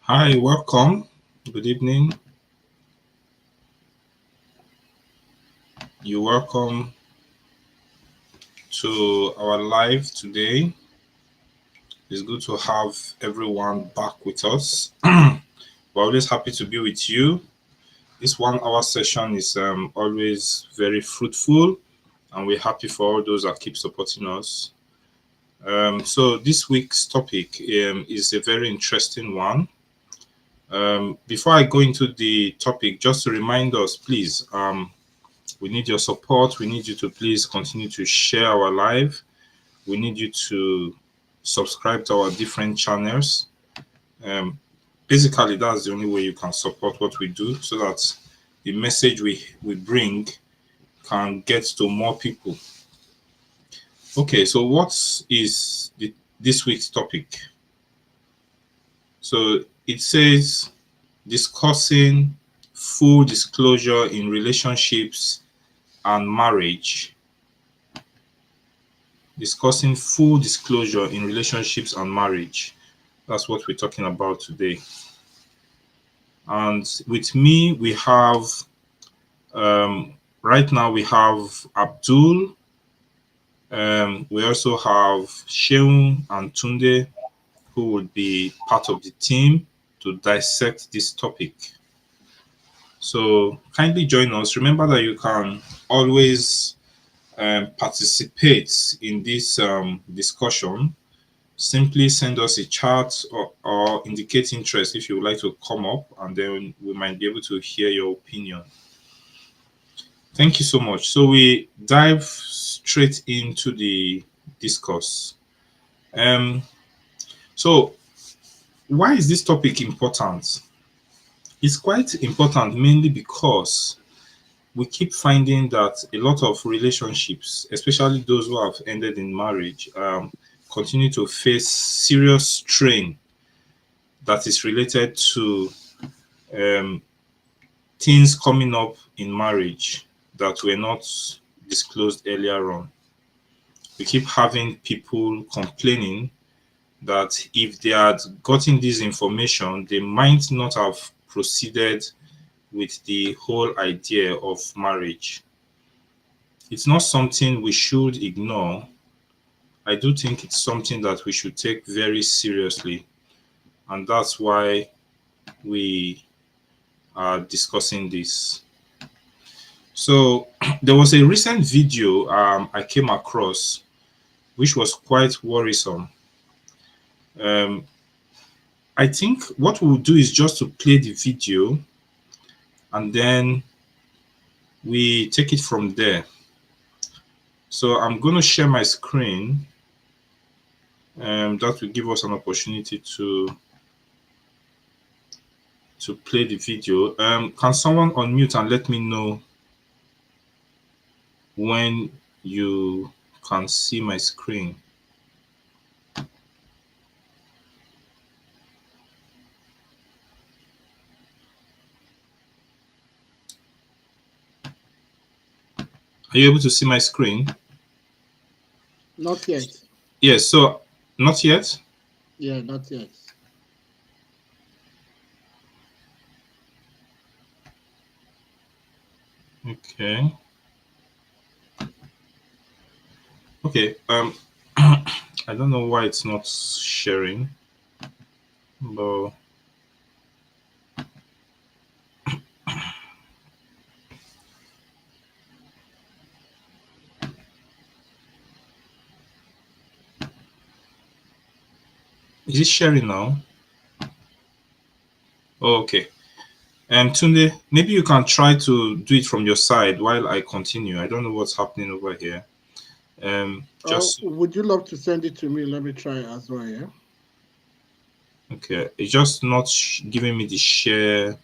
Hi, welcome. Good evening. You're welcome to our live today. It's good to have everyone back with us. We're always happy to be with you. This 1 hour session is always very fruitful, and we're happy for all those that keep supporting us. So this week's topic is a very interesting one. Before I go into the topic, just to remind us, please, we need your support. We need you to please continue to share our live. We need you to subscribe to our different channels. Basically, that's the only way you can support what we do so that the message we bring can get to more people. Okay, so what is this week's topic? So it says discussing full disclosure in relationships and marriage. Discussing full disclosure in relationships and marriage. That's what we're talking about today. And with me, we have, right now, we have Abdul. We also have Sheung and Tunde, who will be part of the team to dissect this topic. So kindly join us. Remember that you can always participate in this discussion. Simply send us a chat or indicate interest if you would like to come up, and then we might be able to hear your opinion. Thank you so much. So we dive straight into the discourse. So why is this topic important? It's quite important mainly because we keep finding that a lot of relationships, especially those who have ended in marriage, continue to face serious strain that is related to things coming up in marriage that were not disclosed earlier on. We keep having people complaining that if they had gotten this information, they might not have proceeded with the whole idea of marriage. It's not something we should ignore. I do think it's something that we should take very seriously, and that's why we are discussing this. So there was a recent video I came across which was quite worrisome. I think what we'll do is just to play the video and then we take it from there. So I'm going to share my screen. That will give us an opportunity to play the video. Can someone unmute and let me know when you can see my screen? Are you able to see my screen? Not yet. Yes, so not yet? Yeah, not yet. Okay. Okay, I don't know why it's not sharing, but is it sharing now? Oh, okay. Tunde, maybe you can try to do it from your side while I continue. I don't know what's happening over here. Just would you love to send it to me? Let me try as well, yeah? okay. It's just not giving me the share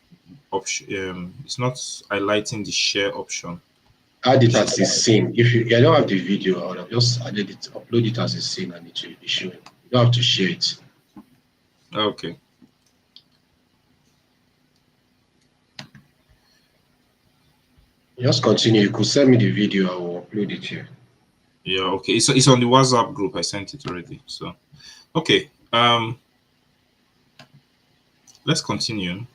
option. It's not highlighting the share option. Add it as a scene. If you, I don't have the video, I would have just added it, upload it as a scene, and it will be showing. You don't have to share it. Okay. Just continue. You could send me the video. I will upload it here. Yeah. Okay. It's on the WhatsApp group. I sent it already. So, okay. let's continue.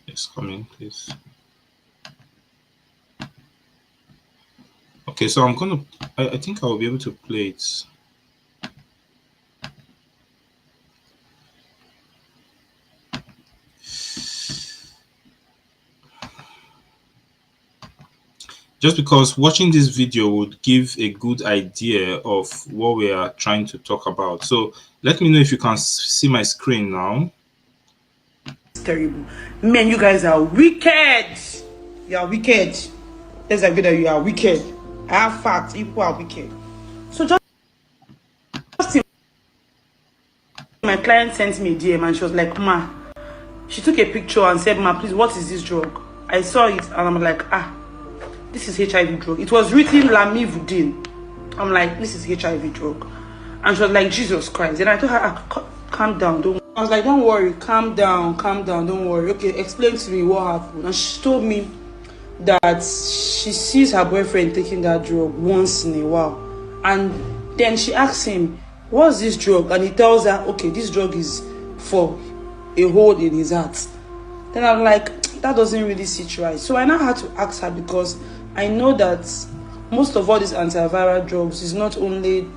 Yes, come in, please. Okay, so I think I will be able to play it. Just because watching this video would give a good idea of what we are trying to talk about. So let me know if you can see my screen now. It's terrible. Men, you guys are wicked. You are wicked. Let's agree that you are wicked. I have facts. People are wicked. So just my client sent me a DM and she was like, "Ma," she took a picture and said, "Ma, please, what is this drug?" I saw it and I'm like, this is HIV drug. It was written Lamivudine. I'm like, this is HIV drug. And she was like, Jesus Christ. Then I told her, calm down. I was like, don't worry, calm down, don't worry. Okay, explain to me what happened. And she told me that she sees her boyfriend taking that drug once in a while. And then she asks him, what's this drug? And he tells her, okay, this drug is for a hole in his heart. Then I'm like, that doesn't really sit right. So I now had to ask her because I know that most of all these antiviral drugs is not only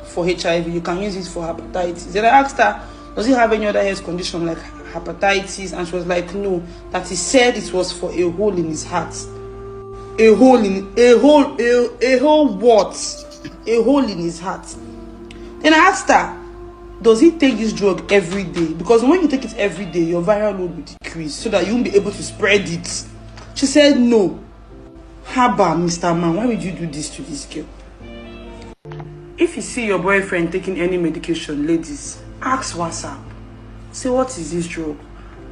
for HIV, you can use it for hepatitis. Then I asked her, does he have any other health condition like hepatitis? And she was like, no, that he said it was for a hole in his heart. A hole what? A hole in his heart. Then I asked her, does he take this drug every day? Because when you take it every day, your viral load will decrease so that you won't be able to spread it. She said, no. Haba, Mr. Man, why would you do this to this girl? If you see your boyfriend taking any medication, ladies, ask WhatsApp. Say, what is this drug?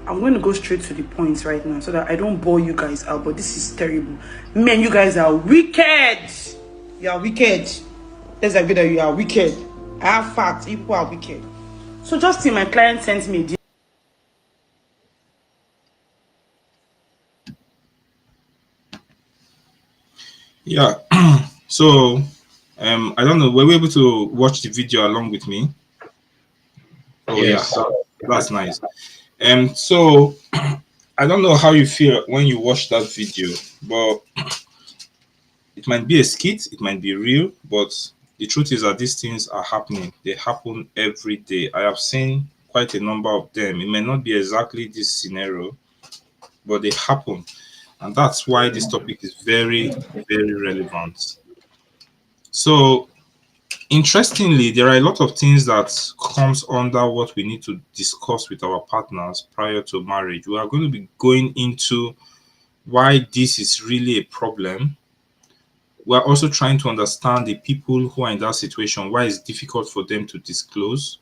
I'm going to go straight to the point right now so that I don't bore you guys out, but this is terrible. Men, you guys are wicked. You are wicked. Let's agree that you are wicked. I have facts. People are wicked. So just see, my client sent me a Yeah. So I don't know. Were we able to watch the video along with me? Oh Yes. yeah, that's nice. So I don't know how you feel when you watch that video, but it might be a skit, it might be real, but the truth is that these things are happening. They happen every day. I have seen quite a number of them. It may not be exactly this scenario, but they happen. And that's why this topic is very, very relevant. So interestingly, there are a lot of things that comes under what we need to discuss with our partners prior to marriage. We are going to be going into why this is really a problem. We're also trying to understand the people who are in that situation, why it's difficult for them to disclose,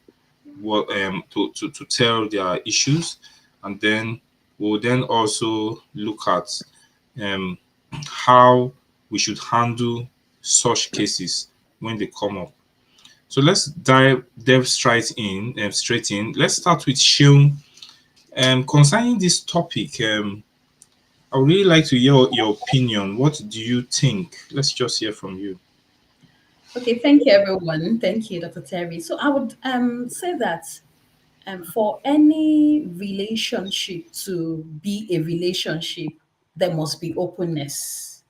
what to tell their issues, and then we'll then also look at um, how we should handle such cases when they come up. So let's delve straight in. Let's start with Seun. Concerning this topic, I would really like to hear your opinion. What do you think? Let's just hear from you. Okay, thank you, everyone. Thank you, Dr. Terry. So I would say that for any relationship to be a relationship, there must be openness.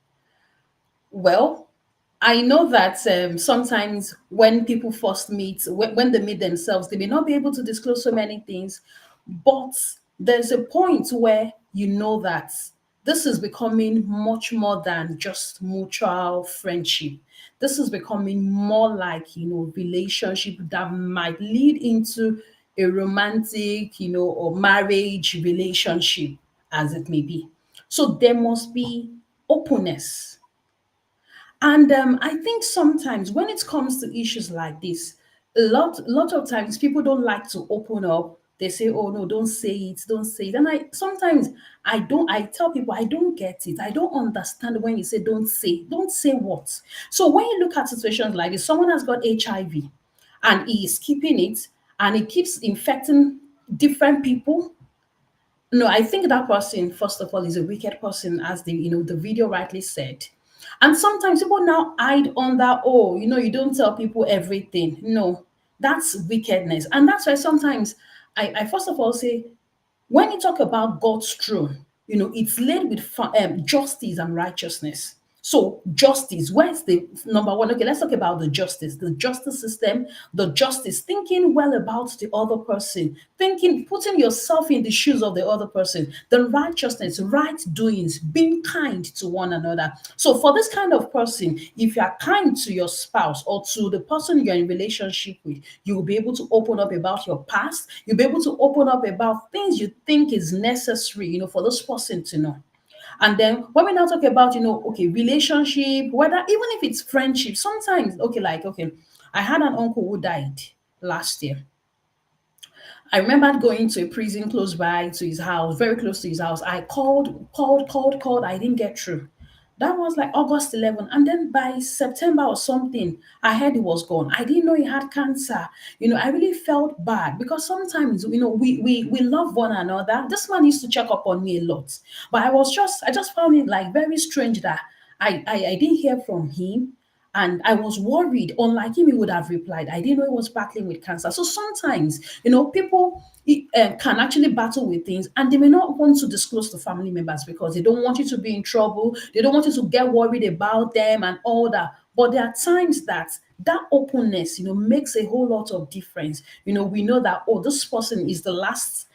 Well, I know that sometimes when people first meet, when they meet themselves, they may not be able to disclose so many things, but there's a point where you know that this is becoming much more than just mutual friendship. This is becoming more like, relationship that might lead into a romantic, or marriage relationship, as it may be. So there must be openness, and I think sometimes when it comes to issues like this, a lot of times people don't like to open up. They say, "Oh no, don't say it, don't say it." And I sometimes I don't. I tell people I don't get it. I don't understand when you say don't say. Don't say what? So when you look at situations like this, someone has got HIV, and he is keeping it, and it keeps infecting different people. No, I think that person, first of all, is a wicked person, as the video rightly said. And sometimes people now hide under, oh, you don't tell people everything. No, that's wickedness. And that's why sometimes I first of all say, when you talk about God's throne, it's laid with justice and righteousness. So justice, where's the number one? Okay, let's talk about the justice system, the justice, thinking well about the other person, thinking, putting yourself in the shoes of the other person, the righteousness, right doings, being kind to one another. So for this kind of person, if you are kind to your spouse or to the person you're in relationship with, you will be able to open up about your past. You'll be able to open up about things you think is necessary, for this person to know. And then when we now talk about, okay, relationship, whether even if it's friendship, sometimes, okay, like, okay, I had an uncle who died last year. I remembered going to a prison close by to his house, very close to his house. I called. I didn't get through. That was like August 11. And then by September or something, I heard he was gone. I didn't know he had cancer. I really felt bad because sometimes, we love one another. This man used to check up on me a lot. But I just found it like very strange that I didn't hear from him. And I was worried, unlike him, he would have replied. I didn't know he was battling with cancer. So sometimes, people can actually battle with things and they may not want to disclose to family members because they don't want you to be in trouble. They don't want you to get worried about them and all that. But there are times that openness, makes a whole lot of difference. We know that, oh, this person is the last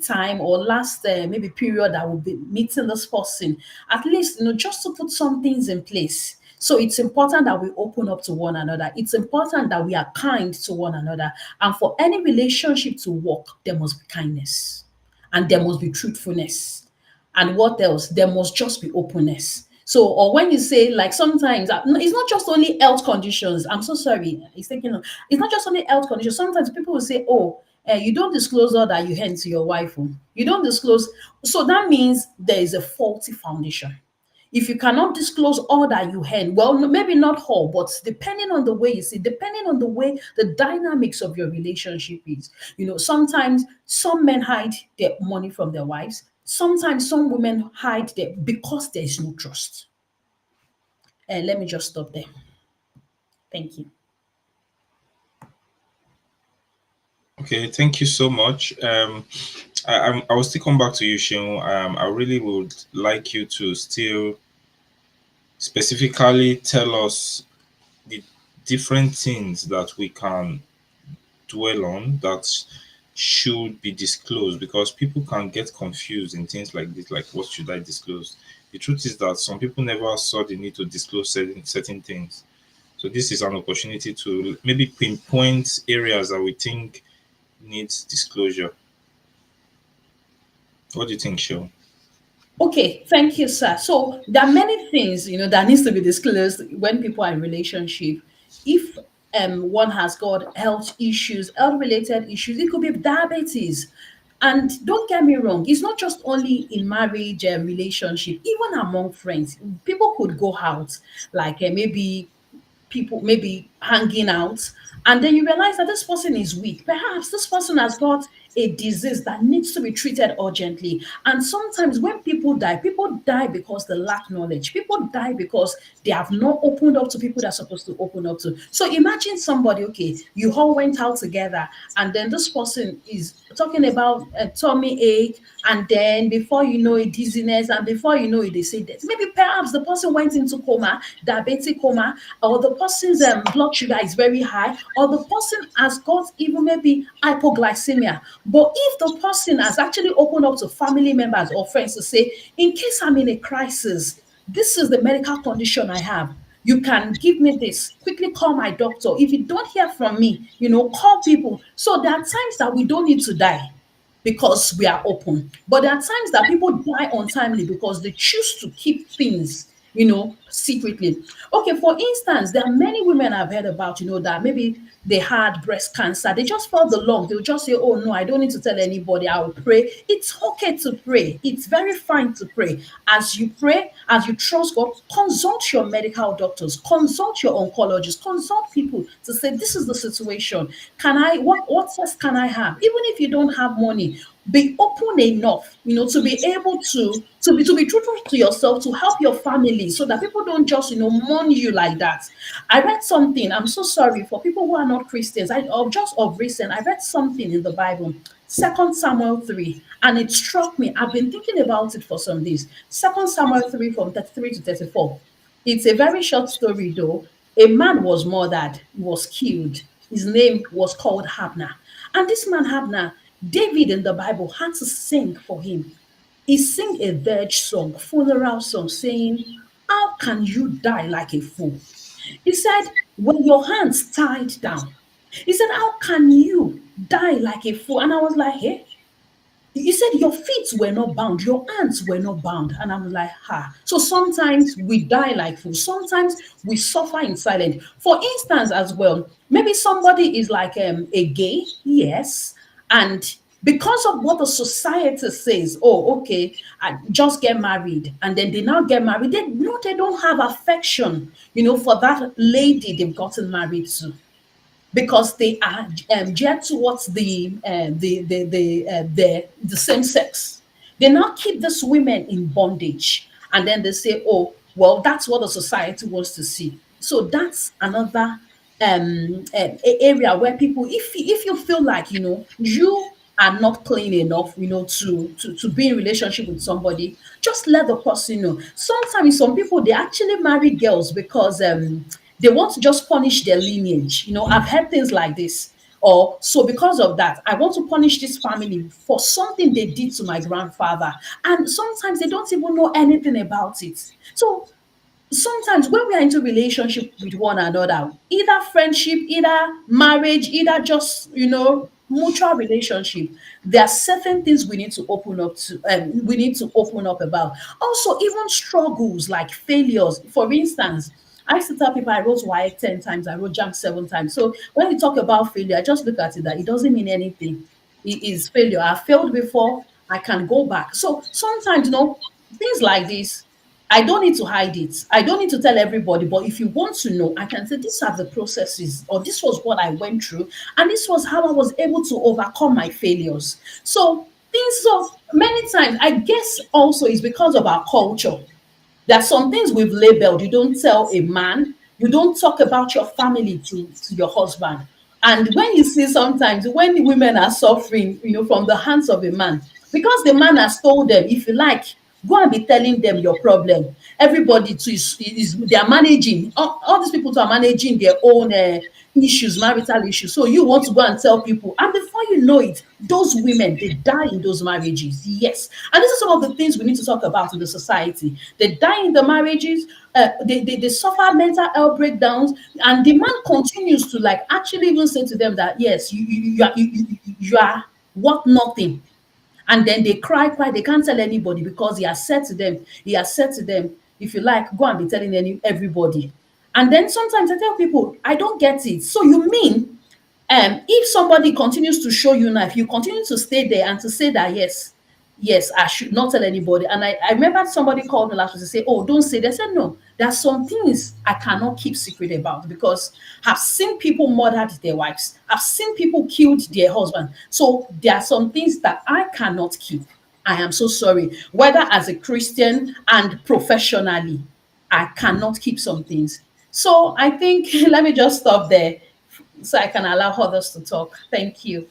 time or last maybe period that will be meeting this person, at least just to put some things in place. So it's important that we open up to one another. It's important that we are kind to one another. And for any relationship to work, there must be kindness and there must be truthfulness. And what else? There must just be openness. So, or when you say, like, sometimes no, it's not just only health conditions. I'm so sorry. It's not just only health conditions. Sometimes people will say, oh, you don't disclose all that you hand to your wife. Oh. You don't disclose. So that means there is a faulty foundation. If you cannot disclose all that you earn, well, maybe not all, but depending on the way you see, depending on the way the dynamics of your relationship is, sometimes some men hide their money from their wives. Sometimes some women hide their because there is no trust. And let me just stop there. Thank you. Okay, thank you so much. I will still come back to you, Seun. I really would like you to still specifically tell us the different things that we can dwell on that should be disclosed, because people can get confused in things like this, like what should I disclose? The truth is that some people never saw the need to disclose certain things. So this is an opportunity to maybe pinpoint areas that we think needs disclosure. What do you think, Sean? Okay, thank you, sir. So there are many things that needs to be disclosed when people are in relationship. If one has got health issues, health related issues, it could be diabetes. And don't get me wrong, it's not just only in marriage relationship, even among friends. People could go out, like maybe people maybe hanging out, and then you realize that this person is weak. Perhaps this person has got a disease that needs to be treated urgently. And sometimes when people die because they lack knowledge. People die because they have not opened up to people they're supposed to open up to. So imagine somebody, okay, you all went out together, and then this person is talking about a tummy ache, and then before you know it, dizziness, and before you know it, they say that maybe perhaps the person went into coma, diabetic coma, or the person's blood sugar is very high, or the person has got even maybe hypoglycemia. But if the person has actually opened up to family members or friends to say, in case I'm in a crisis, this is the medical condition I have. You can give me this. Quickly call my doctor. If you don't hear from me, call people. So there are times that we don't need to die because we are open. But there are times that people die untimely because they choose to keep things, secretly. Okay, for instance, there are many women I've heard about, that maybe they had breast cancer. They just felt the lump. They'll just say, oh no, I don't need to tell anybody. I will pray. It's okay to pray. It's very fine to pray. As you pray, as you trust God, consult your medical doctors, consult your oncologists, consult people to say, this is the situation. What test can I have? Even if you don't have money, be open enough, to be able to be truthful to yourself, to help your family, so that people don't just mourn you like that. I read something. I'm so sorry for people who are not Christians. Just of recent, I read something in the Bible, 2 Samuel 3, and it struck me. I've been thinking about it for some days. 2 Samuel 3 from 33 to 34. It's a very short story though. A man was murdered, he was killed. His name was called Abner. And this man, Abner, David in the Bible had to sing for him. He sang a dirge song, funeral song, saying, "How can you die like a fool?" He said, "When your hands tied down." He said, "How can you die like a fool?" And I was like, hey, he said, "Your feet were not bound, your hands were not bound." And I'm like, ha. So sometimes we die like fools. Sometimes we suffer in silence. For instance, as well, maybe somebody is like a gay, yes, and because of what the society says, oh, okay, I just get married, and then they now get married. They no, they don't have affection, for that lady they've gotten married to, because they are geared towards the same sex. They now keep these women in bondage, and then they say, "Oh, well, that's what the society wants to see." So that's another area where people, if you feel like you are not clean enough, to be in relationship with somebody, just let the person know. Sometimes some people, they actually marry girls because they want to just punish their lineage. I've heard things like this. Or, so because of that, I want to punish this family for something they did to my grandfather. And sometimes they don't even know anything about it. So sometimes when we are into relationship with one another, either friendship, either marriage, either just mutual relationship, there are certain things we need to open up to, we need to open up about. Also, even struggles like failures. For instance, I used to tell people I wrote Y 10 times, I wrote Jam 7 times. So when you talk about failure, I just look at it that it doesn't mean anything. It is failure. I failed before, I can go back. So sometimes, things like this, I don't need to hide it. I don't need to tell everybody. But if you want to know, I can say these are the processes, or this was what I went through, and this was how I was able to overcome my failures. So things, so many times, I guess also is because of our culture. There are some things we've labeled. You don't tell a man, you don't talk about your family to your husband. And when you see sometimes when the women are suffering, from the hands of a man, because the man has told them, if you like, go and be telling them your problem. Everybody too is they are managing, all these people too are managing their own issues, marital issues. So you want to go and tell people, and before you know it, those women, they die in those marriages. Yes, and this is some of the things we need to talk about in the society. They die in the marriages. They suffer mental health breakdowns, and the man continues to like actually even say to them that yes, you are worth nothing. And then they cry, they can't tell anybody because he has said to them, if you like, go and be telling everybody. And then sometimes I tell people, I don't get it. So you mean if somebody continues to show you knife, you continue to stay there and to say that yes, I should not tell anybody. And I remember somebody called me last week to say, oh, don't say. They said, no, there are some things I cannot keep secret about, because I've seen people murdered their wives. I've seen people killed their husband. So there are some things that I cannot keep. I am so sorry. Whether as a Christian and professionally, I cannot keep some things. So I think let me just stop there so I can allow others to talk. Thank you.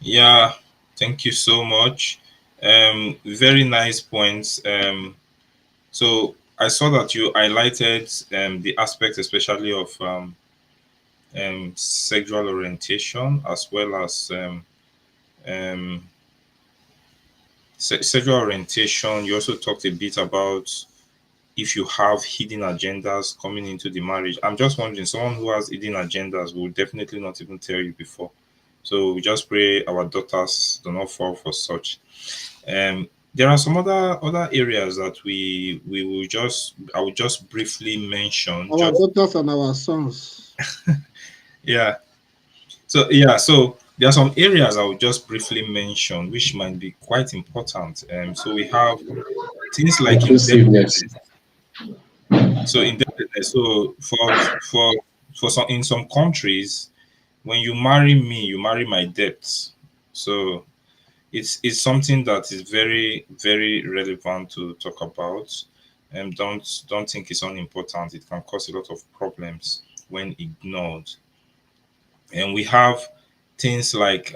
Yeah, thank you so much. Very nice points. So I saw that you highlighted the aspect, especially of sexual orientation, as well as um, sexual orientation. You also talked a bit about if you have hidden agendas coming into the marriage. I'm just wondering, someone who has hidden agendas will definitely not even tell you before. So we just pray our daughters do not fall for such. There are some other areas that we will just I will just briefly mention. Our Just daughters and our sons. yeah. So there are some areas I will just briefly mention which might be quite important. So we have things like Inclusiveness. indebtedness. So indebtedness. So for some in some countries, when you marry me, you marry my debts. So it's something that is very, very relevant to talk about, and don't think it's unimportant. It can cause a lot of problems when ignored. And we have things like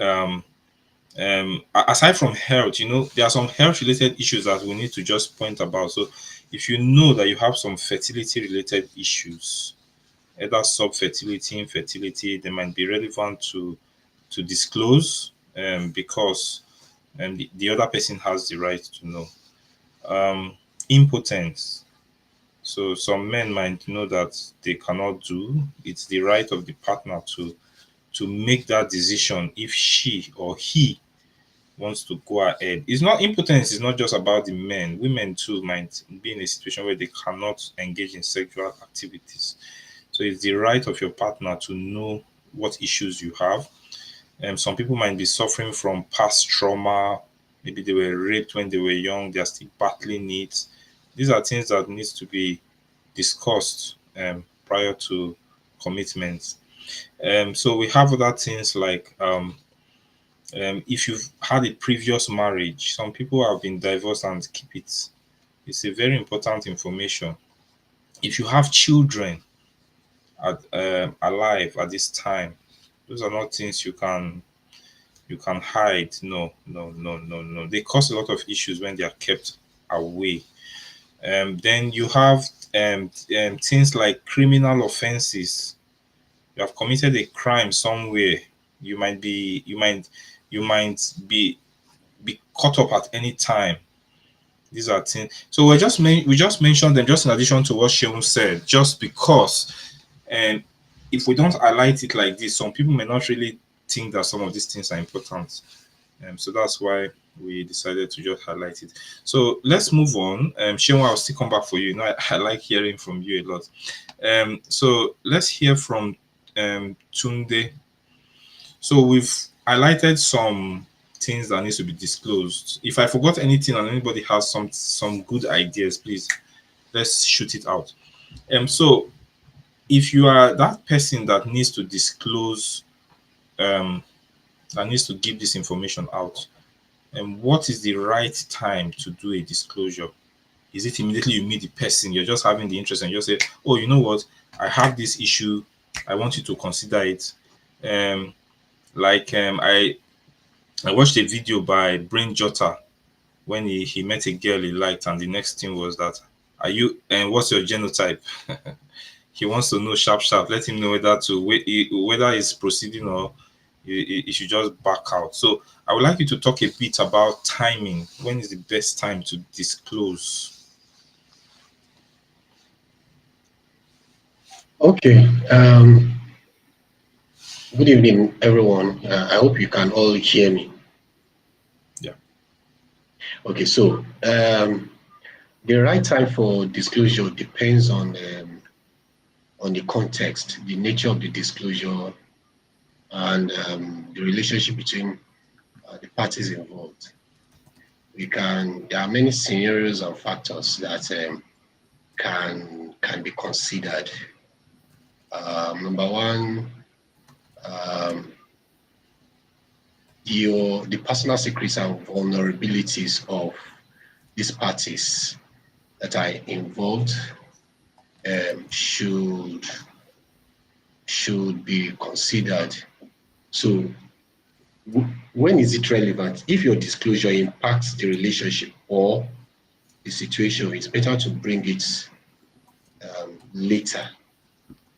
aside from health, there are some health related issues that we need to just point about. So if you know that you have some fertility related issues, either subfertility, infertility, they might be relevant to disclose, because the other person has the right to know. Impotence. So some men might know that they cannot do. It's the right of the partner to make that decision if she or he wants to go ahead. It's not impotence is not just about the men. Women too might be in a situation where they cannot engage in sexual activities. So it's the right of your partner to know what issues you have. Some people might be suffering from past trauma. Maybe they were raped when they were young. They are still battling it. These are things that needs to be discussed prior to commitment. So we have other things like if you've had a previous marriage, some people have been divorced and keep it. It's a very important information. If you have children alive at this time, those are not things you can hide. No, no, no, no, no. They cause a lot of issues when they are kept away. Then you have things like criminal offenses. You have committed a crime somewhere. You might be caught up at any time. These are things. So we just mentioned them just in addition to what Sheun said, just because and if we don't highlight it like this, some people may not really think that some of these things are important. So that's why we decided to just highlight it. So let's move on. Sheun, I'll still come back for you. I like hearing from you a lot. So let's hear from Tunde. So we've highlighted some things that needs to be disclosed. If I forgot anything and anybody has some good ideas, please let's shoot it out. So if you are that person that needs to disclose, that needs to give this information out, and what is the right time to do a disclosure? Is it immediately you meet the person, you're just having the interest and you just say, oh, you know what, I have this issue, I want you to consider it. I watched a video by Brain Jotter when he met a girl he liked, and the next thing was that, are you and what's your genotype? He wants to know sharp. Let him know whether he's proceeding or he should just back out. So I would like you to talk a bit about timing. When is the best time to disclose? Okay. Good evening, everyone. I hope you can all hear me. Yeah. Okay. So the right time for disclosure depends on the context, the nature of the disclosure, and the relationship between the parties involved. There are many scenarios and factors that can be considered. Number one, the personal secrets and vulnerabilities of these parties that are involved should be considered. So when is it relevant? If your disclosure impacts the relationship or the situation, it's better to bring it later,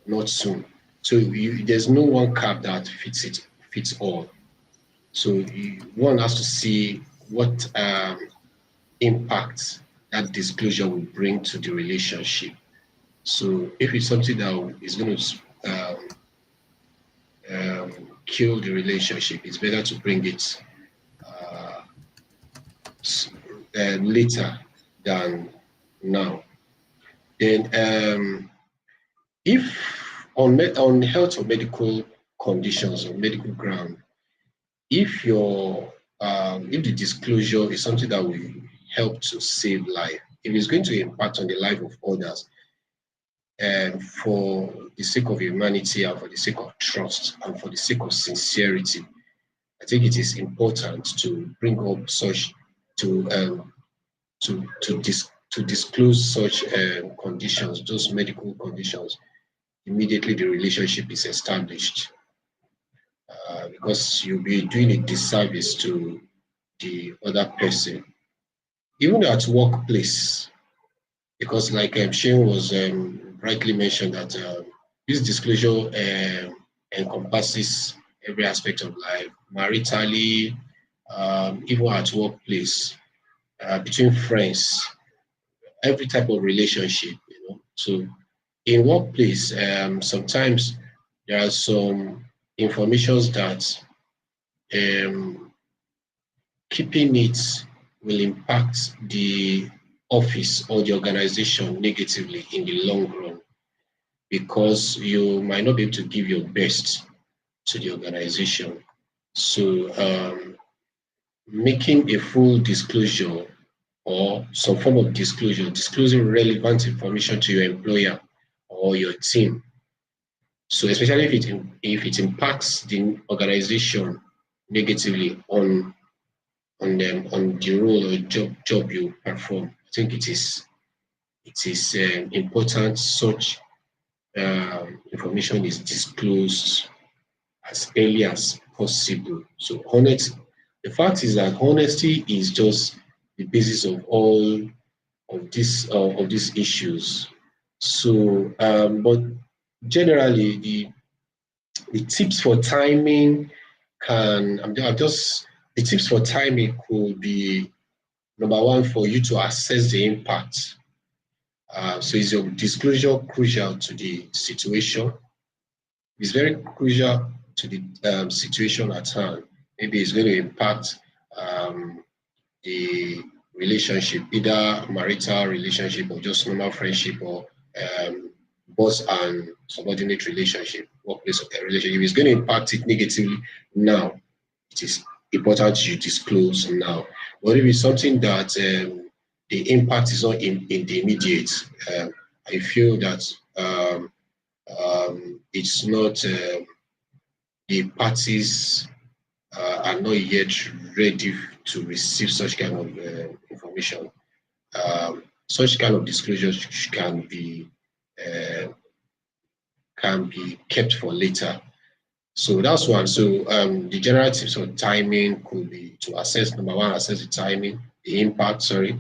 not soon. So there's no one cap that fits all. So one has to see what impact that disclosure will bring to the relationship. So if it's something that is going to kill the relationship, it's better to bring it later than now. Then if on health or medical conditions or medical ground, if the disclosure is something that will help to save life, if it's going to impact on the life of others, and for the sake of humanity and for the sake of trust and for the sake of sincerity, I think it is important to bring up such to to disclose such conditions, those medical conditions, immediately the relationship is established, because you'll be doing a disservice to the other person, even at workplace. Because, like Shane was rightly mentioned, that this disclosure encompasses every aspect of life, maritally, even at workplace, between friends, every type of relationship. So in workplace, sometimes there are some informations that um, keeping it will impact the office or the organization negatively in the long run, because you might not be able to give your best to the organization. So making a full disclosure or some form of disclosure, disclosing relevant information to your employer or your team. So especially if it impacts the organization negatively on the role or job you perform, I think it is important such information is disclosed as early as possible. So the fact is that honesty is just the basis of all of these issues. So, but generally, the tips for timing I'm just the tips for timing could be: number one, for you to assess the impact. So, is your disclosure crucial to the situation? It's very crucial to the situation at hand. Maybe it's going to impact um, the relationship, either marital relationship or just normal friendship, or um, boss and subordinate relationship, workplace relationship. If it's going to impact it negatively now, it is important you disclose now. But if it's something that the impact is not in the immediate, I feel that it's not the parties are not yet ready to receive such kind of information. Such kind of disclosures uh, can be kept for later. So that's one. So the general tips on timing could be to assess: number one, assess the timing, the impact. Sorry.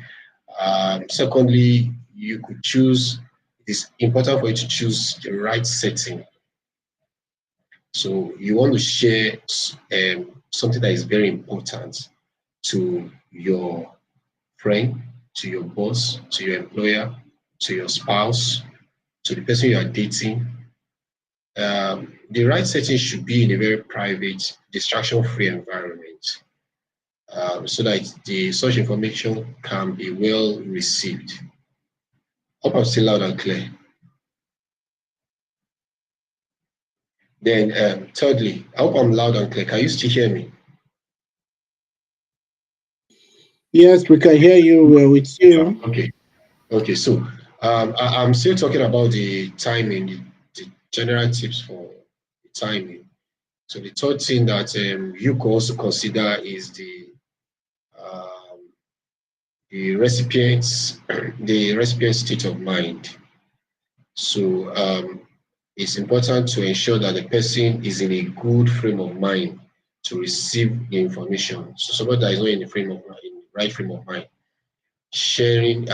Secondly, you could choose. It's important for you to choose the right setting. So you want to share something that is very important to your friend, to your boss, to your employer, to your spouse, to the person you are dating. The right setting should be in a very private, distraction-free environment, so that the such information can be well received. Hope I'm still loud and clear. Then, thirdly, I hope I'm loud and clear. Can you still hear me? Yes, we can hear you with Yeah. you. Okay. Okay. So, I'm still talking about the timing, the general tips for the timing. So, the third thing that you could also consider is um, the recipient's the recipient's state of mind. So it's important to ensure that the person is in a good frame of mind to receive the information. So somebody that is not in the right frame of mind, sharing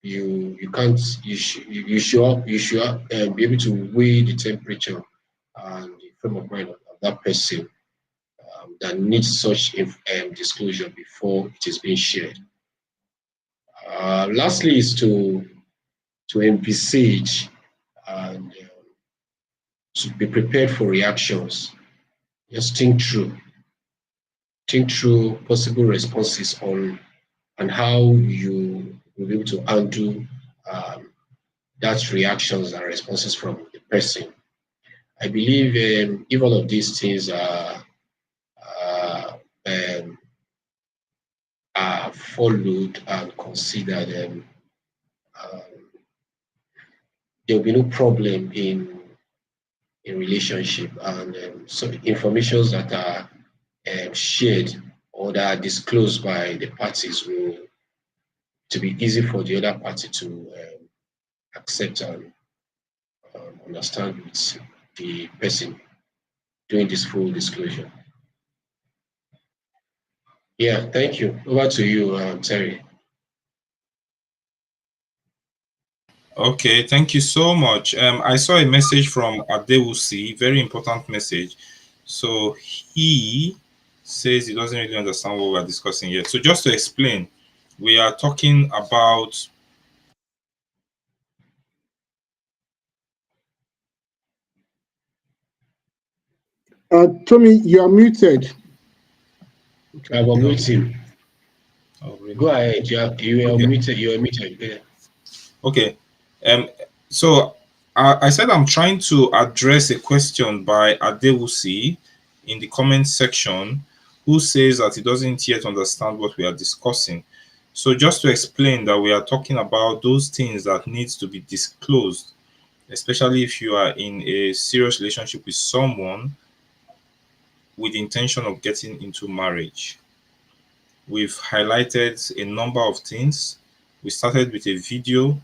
you can't you should be able to weigh the temperature and the frame of mind of that person that needs such disclosure before it is being shared. Lastly, is to envisage and to be prepared for reactions. Just think through possible responses on how you will be able to handle um, that reactions and responses from the person. I believe if all of these things uh, um, are followed and considered, um, there will be no problem in relationship, and so informations that are shared or that are disclosed by the parties will to be easy for the other party to accept and understand with the person doing this full disclosure. Yeah, thank you. Over to you, Terry. Okay, thank you so much. I saw a message from Adewusi, very important message. So he says he doesn't really understand what we're discussing yet. So just to explain, we are talking about Tommy, you are muted. I will mute him. oh, really? Go ahead. You are Okay. muted. You are muted. Yeah. Okay. Um, so I said I'm trying to address a question by Adewusi in the comment section, who says that he doesn't yet understand what we are discussing. So just to explain that we are talking about those things that needs to be disclosed, especially if you are in a serious relationship with someone with the intention of getting into marriage. We've highlighted a number of things. We started with a video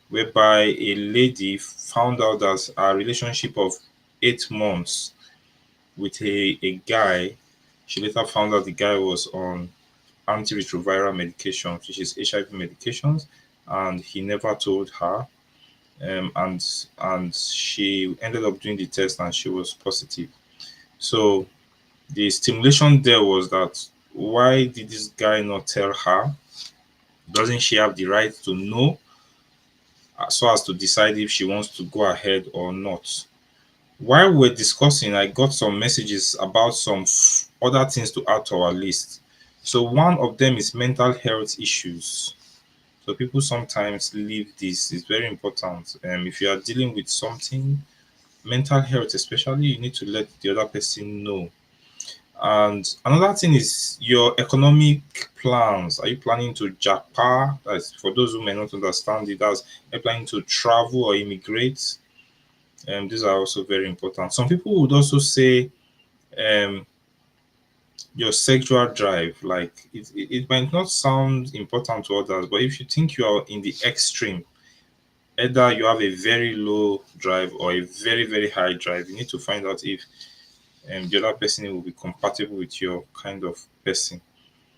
whereby a lady found out that a relationship of 8 months with a guy, she later found out the guy was on antiretroviral medications, which is HIV medications, and he never told her. And she ended up doing the test and she was positive. So the stimulation there was that why did this guy not tell her? Doesn't she have the right to know so as to decide if she wants to go ahead or not? While we're discussing, I got some messages about some other things to add to our list. So one of them is mental health issues. So people sometimes leave this. It's very important. If you are dealing with something, mental health especially, you need to let the other person know. And another thing is your economic plans. Are you planning to japa? That's for those who may not understand it. That's, are you planning to travel or immigrate? These are also very important. Some people would also say um, your sexual drive. Like it might not sound important to others, but if you think you are in the extreme, either you have a very low drive or a very, very high drive, you need to find out if the other person will be compatible with your kind of person.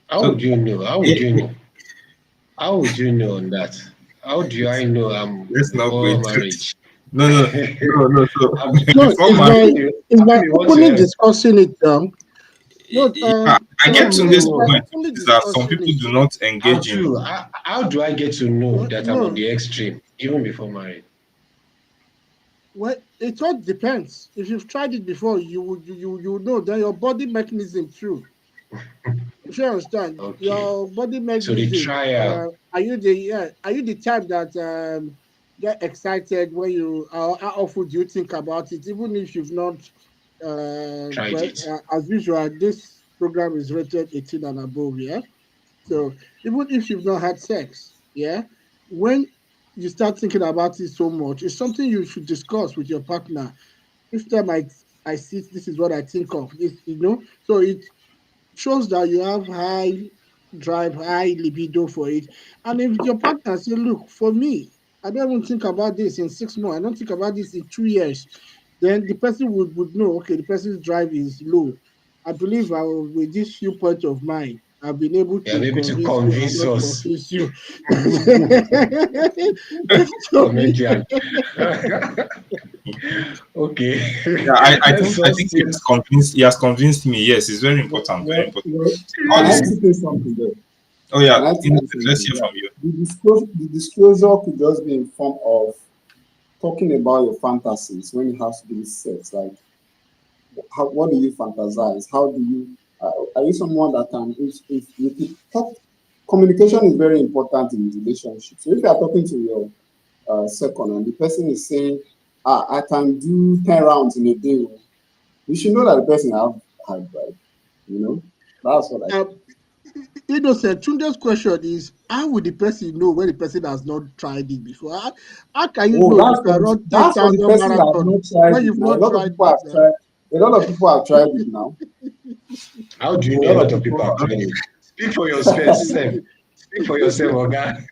How So would you know? How would yeah, you know? How would you know on that? How do I know I'm let's not go before into it. marriage? No, no, no, no. So I'm, No, before it's marriage, I'm by in it's I'm by in the what openly else? discussing it. No, yeah, I get Tommy, to it's this by No, point, openly which is that some discussing people it. do not engage in. Abdul, how do I get to know that I'm on No, the extreme even before marriage? well, it all depends. If you've tried it before, you would know that your body mechanism too. If you understand Okay. your body So the mechanism, trial, are you the type that get excited when you? How often do you think about it, even if you've not? tried Well, it. as usual, this program is rated 18 and above. Yeah, so even if you've not had sex, yeah, when you start thinking about it so much, it's something you should discuss with your partner. This time I see this is what I think of. This. So it shows that you have high drive, high libido for it. And if your partner say, look, for me, I don't even think about this in 6 months, I don't think about this in 2 years, then the person would know, okay, the person's drive is low. I believe with this few points of mine, I've been able Yeah, to maybe to convince you or convince not us. convince you. So, Comedian. Okay. Yeah, Let's I all think see. he has convinced me. Yes, it's very important, very important. All Can I this. say something there? Oh Can yeah, I say let's something? hear Yeah. from you. The disclosure could just be in form of talking about your fantasies when it has to do with sex. Like, what do you fantasize? How do you, are you someone that can, if you could talk, communication is very important in relationships. So if you are talking to your second and the person is saying, I can do 10 rounds in a day, you should know that the person have high drive. You know, that's what I think. um, Innocent, Tunde's question is how would the person know when the person has not tried it before? How can you Oh, know you can run that's for the 10,000 person that have marathon not tried when it you've now. not tried it? A lot of people have tried it now. How do you A know a lot of lot of people people are planning? Speak for yourself, Sam. Speak for yourself, Oga.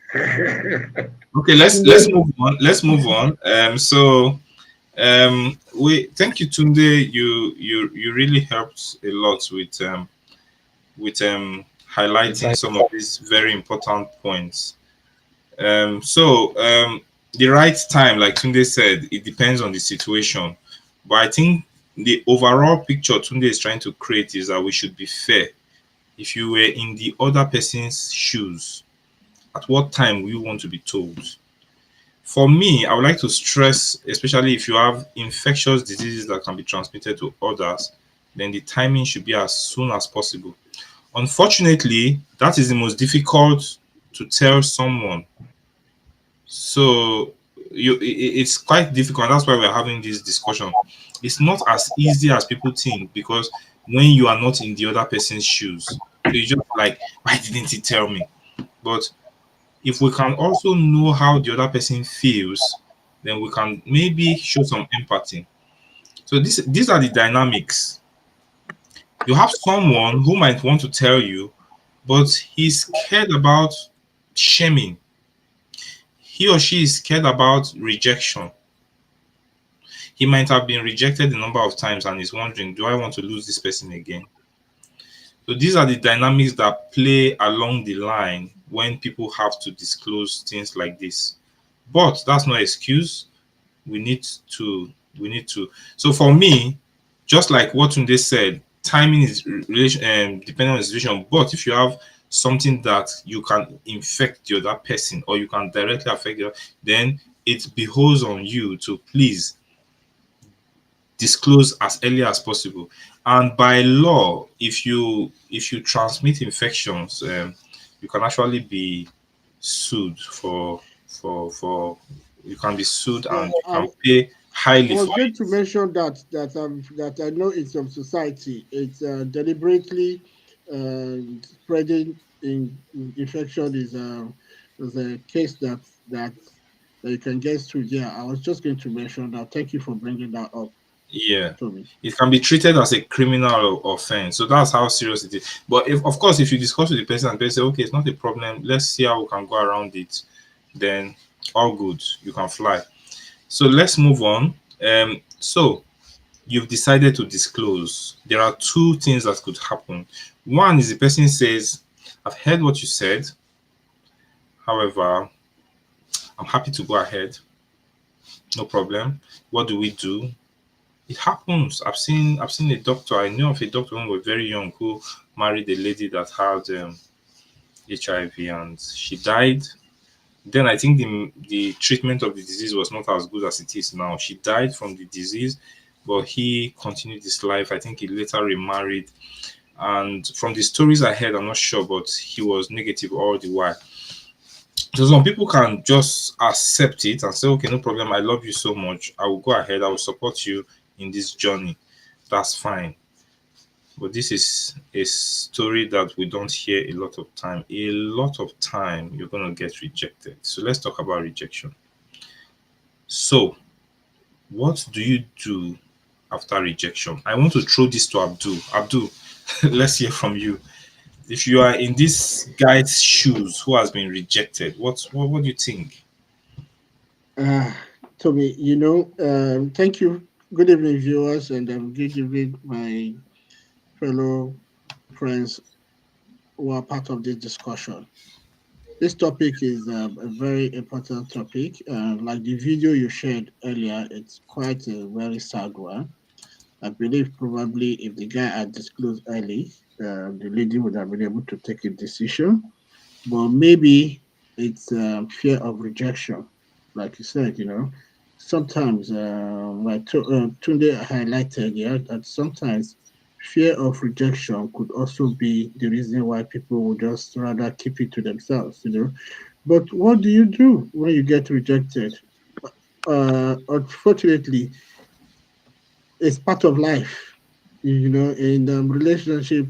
Okay, let's Tunde, move on. Let's move on. We thank you, Tunde. You really helped a lot with highlighting Insight. some of these very important points. The right time, like Tunde said, it depends on the situation. But I think the overall picture Tunde is trying to create is that we should be fair. If you were in the other person's shoes, at what time will you want to be told? For me, I would like to stress, especially if you have infectious diseases that can be transmitted to others, then the timing should be as soon as possible. Unfortunately, that is the most difficult to tell someone. So it's quite difficult. That's why we're having this discussion. It's not as easy as people think because when you are not in the other person's shoes, so you just like, why didn't he tell me? But if we can also know how the other person feels, then we can maybe show some empathy. So these are the dynamics. You have someone who might want to tell you, but he's scared about shaming. He or she is scared about rejection. He might have been rejected a number of times and is wondering, do I want to lose this person again? So these are the dynamics that play along the line when people have to disclose things like this. But that's no excuse. We need to we need to. So for me, just like what Tunde said, timing is relation depending on the situation. But if you have something that you can infect the other person or you can directly affect the other, then it behoves on you to please disclose as early as possible. And by law, if you transmit infections, you can actually be sued for you can be sued Yeah, and you can pay I highly was for going it. to mention that I know in some society it's deliberately spreading infection is a case that you can get through. Yeah, I was just going to mention that. Thank you for bringing that up Yeah. to me. It can be treated as a criminal offense. So that's how serious it is. But if of course if you discuss with the person and they say, okay, it's not a problem, let's see how we can go around it, then all good. You can fly. So let's move on. So you've decided to disclose. There are two things that could happen. One is the person says, I've heard what you said. However, I'm happy to go ahead. No problem. What do we do? It happens. I've seen a doctor. I knew of a doctor when we were very young who married a lady that had HIV and she died. Then I think the treatment of the disease was not as good as it is now. She died from the disease, but he continued his life. I think he later remarried. And from the stories I heard, I'm not sure, but he was negative all the while. So some people can just accept it and say, okay, no problem. I love you so much. I will go ahead. I will support you in this journey. That's fine. But this is a story that we don't hear a lot of time. A lot of time you're gonna get rejected. So let's talk about rejection. So what do you do after rejection? I want to throw this to Abdul. Abdul, let's hear from you. If you are in this guy's shoes who has been rejected, what do you think? Uh, Tommy, thank you. Good evening, viewers, and good evening, my fellow friends who are part of this discussion. This topic is a very important topic. Like the video you shared earlier, it's quite a very sad one. I believe probably if the guy had disclosed early, the lady would have been able to take a decision. But maybe it's fear of rejection. Like you said, sometimes, like Tunde highlighted, yeah, that sometimes fear of rejection could also be the reason why people would just rather keep it to themselves. But what do you do when you get rejected? Unfortunately, it's part of life. In relationship,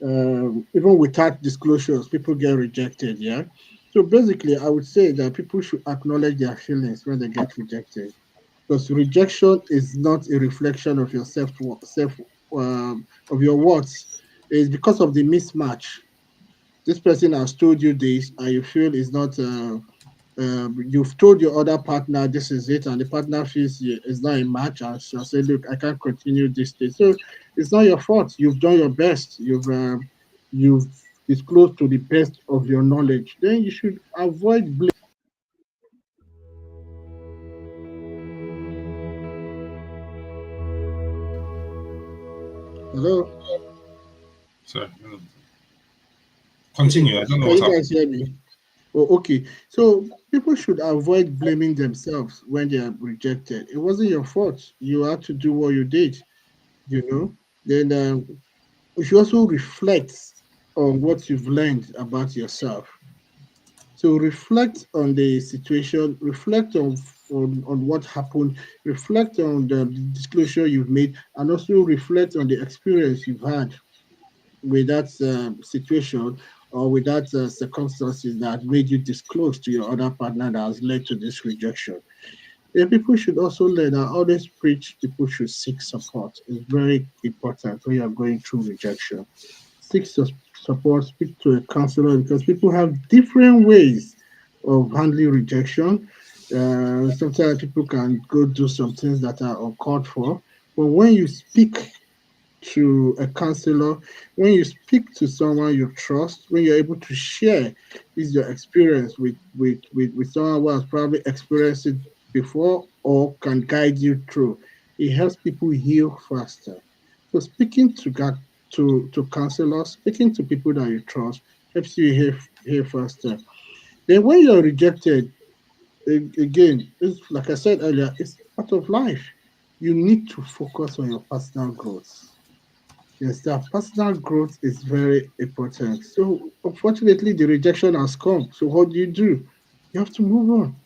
even without disclosures, people get rejected. Yeah. So basically, I would say that people should acknowledge their feelings when they get rejected, because rejection is not a reflection of your self of your words is because of the mismatch. This person has told you this, and you feel is not. You've told your other partner this is it, and the partner feels it's not a match, and she'll say, "Look, I can't continue this thing." So it's not your fault. You've done your best. You've disclosed to the best of your knowledge. Then you should avoid blame. Hello. So Okay. continue. I don't know Can what you happened. guys hear me? Oh, okay. So people should avoid blaming themselves when they are rejected. It wasn't your fault. You had to do what you did. You know. Then you should also reflect on what you've learned about yourself. So reflect on the situation, reflect on what happened, reflect on the disclosure you've made, and also reflect on the experience you've had with that situation or with that circumstances that made you disclose to your other partner that has led to this rejection. People should also learn. I always preach people should seek support. It's very important when you're going through rejection. Seek support, speak to a counselor because people have different ways of handling rejection. Sometimes people can go do some things that are uncalled for. But when you speak to a counselor, when you speak to someone you trust, when you're able to share this your experience with someone who has probably experienced it before or can guide you through, it helps people heal faster. So speaking to counselors, speaking to people that you trust helps you heal faster. Then when you're rejected, again, it's like I said earlier, it's part of life. You need to focus on your personal growth. Yes, that personal growth is very important. So, unfortunately, the rejection has come. So, what do? You have to move on.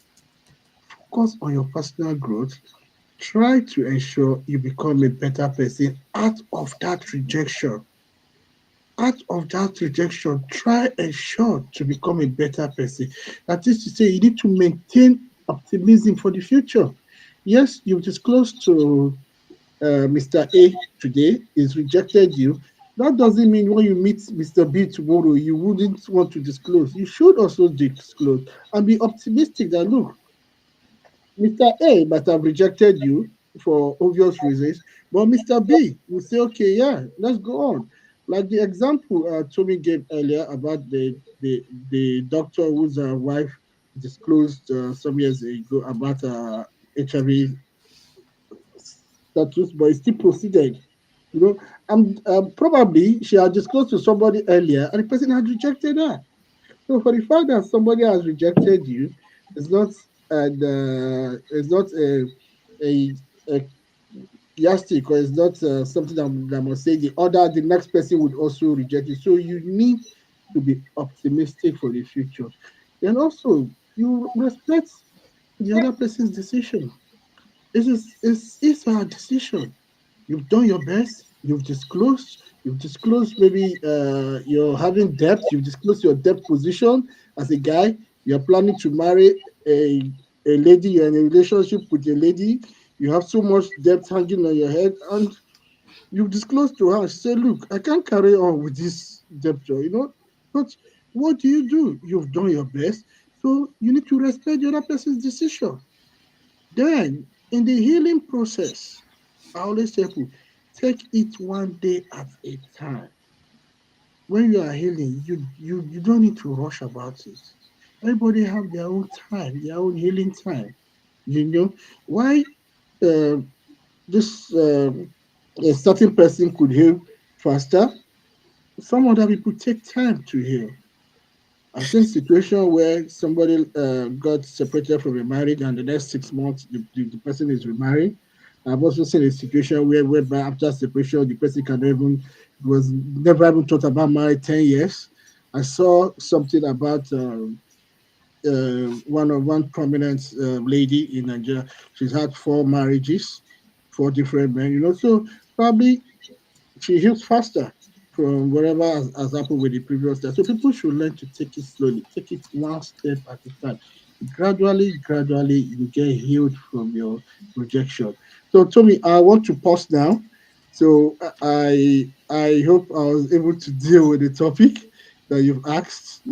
Focus on your personal growth. Try to ensure you become a better person out of that rejection. Out of that rejection, try ensure to become a better person. That is to say, you need to maintain optimism for the future. Yes, you've disclosed to Mr. A today is rejected you, that doesn't mean when you meet Mr. B tomorrow, you wouldn't want to disclose. You should also disclose and be optimistic that look, Mr. A might have rejected you for obvious reasons, but Mr. B will say, okay, yeah, let's go on. Like the example Tommy gave earlier about the doctor whose wife disclosed some years ago about HIV status, but it still proceeded. You know, and probably she had disclosed to somebody earlier, and the person had rejected her. So for the fact that somebody has rejected you, it's not it's not a yardstick, or it's not something that must say the next person would also reject you. So you need to be optimistic for the future, and also you respect the other person's decision. It's a decision. You've done your best. You've disclosed. You've disclosed maybe you're having debt. You've disclosed your debt position as a guy. You're planning to marry a lady. You're in a relationship with a lady. You have so much debt hanging on your head, and you've disclosed to her. She said, "Look, I can't carry on with this debt. You know, but what do? You've done your best, so you need to respect the other person's decision." Then, in the healing process, I always tell people, take it one day at a time. When you are healing, you don't need to rush about it. Everybody have their own time, their own healing time. You know why uh, this a certain person could heal faster. Some other people take time to heal. I've seen situation where somebody got separated from a marriage, and the next 6 months the person is remarried. I've also seen a situation whereby after separation the person can even was never even thought about marriage 10 years. I saw something about one prominent lady in Nigeria. She's had 4 marriages, 4 different men. You know, so probably she heals faster from whatever has happened with the previous time. So people should learn to take it slowly, take it one step at a time. Gradually, you get healed from your rejection. So, Tommy, I want to pause now. So I hope I was able to deal with the topic that you've asked.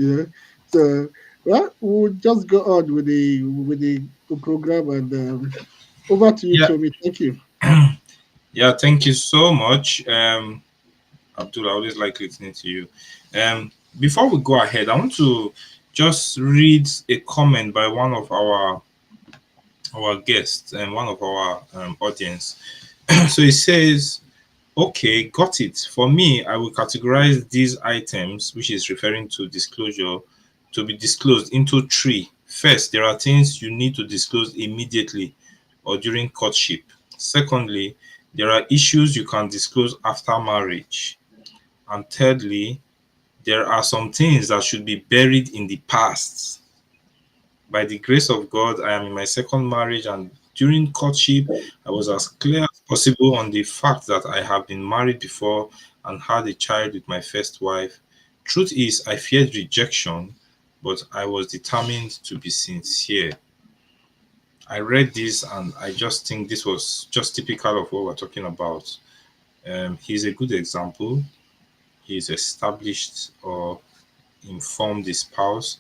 So well, we'll just go on with the program, and over to you, Yeah, Tommy. Thank you. yeah. Thank you so much, Abdul. I always like listening to you. Before we go ahead, I want to just read a comment by one of our guests and one of our audience. So it says, "Okay, got it. For me, I will categorize these items, which is referring to disclosure, to be disclosed into three. First, there are things you need to disclose immediately or during courtship. Secondly, there are issues you can disclose after marriage. And thirdly, there are some things that should be buried in the past. By the grace of God, I am in my second marriage, and during courtship, I was as clear as possible on the fact that I have been married before and had a child with my first wife. Truth is, I feared rejection, but I was determined to be sincere." I read this and I just think this was just typical of what we're talking about. He's a good example. He's established or informed the spouse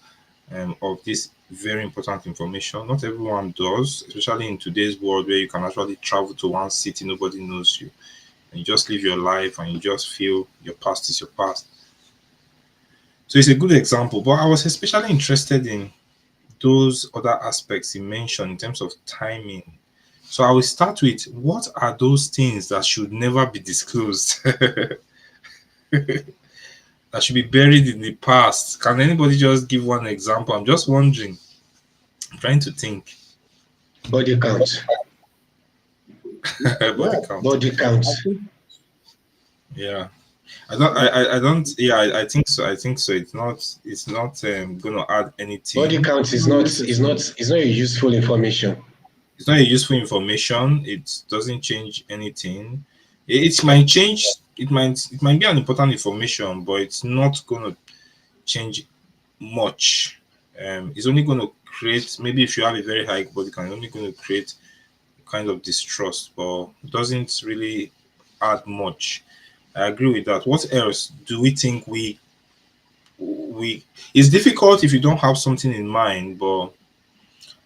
of this very important information. Not everyone does, especially in today's world where you can actually travel to one city, nobody knows you, and you just live your life and you just feel your past is your past. So it's a good example. But I was especially interested in those other aspects he mentioned in terms of timing. So I will start with, what are those things that should never be disclosed? That should be buried in the past. Can anybody just give one example? I'm just wondering. I'm trying to think. Body count. Body Yeah, count. Body count. I think Yeah. I don't yeah, I think so. I think so. It's not gonna add Body anything. count is not not is necessary. not is not a useful information. It's not a useful information. It doesn't change anything. It might change, it might be an important information, but it's not gonna change much. It's only gonna create, maybe if you have a very high body count, it's only gonna create kind of distrust, but doesn't really add much. I agree with that. What else do we think we it's difficult if you don't have something in mind, but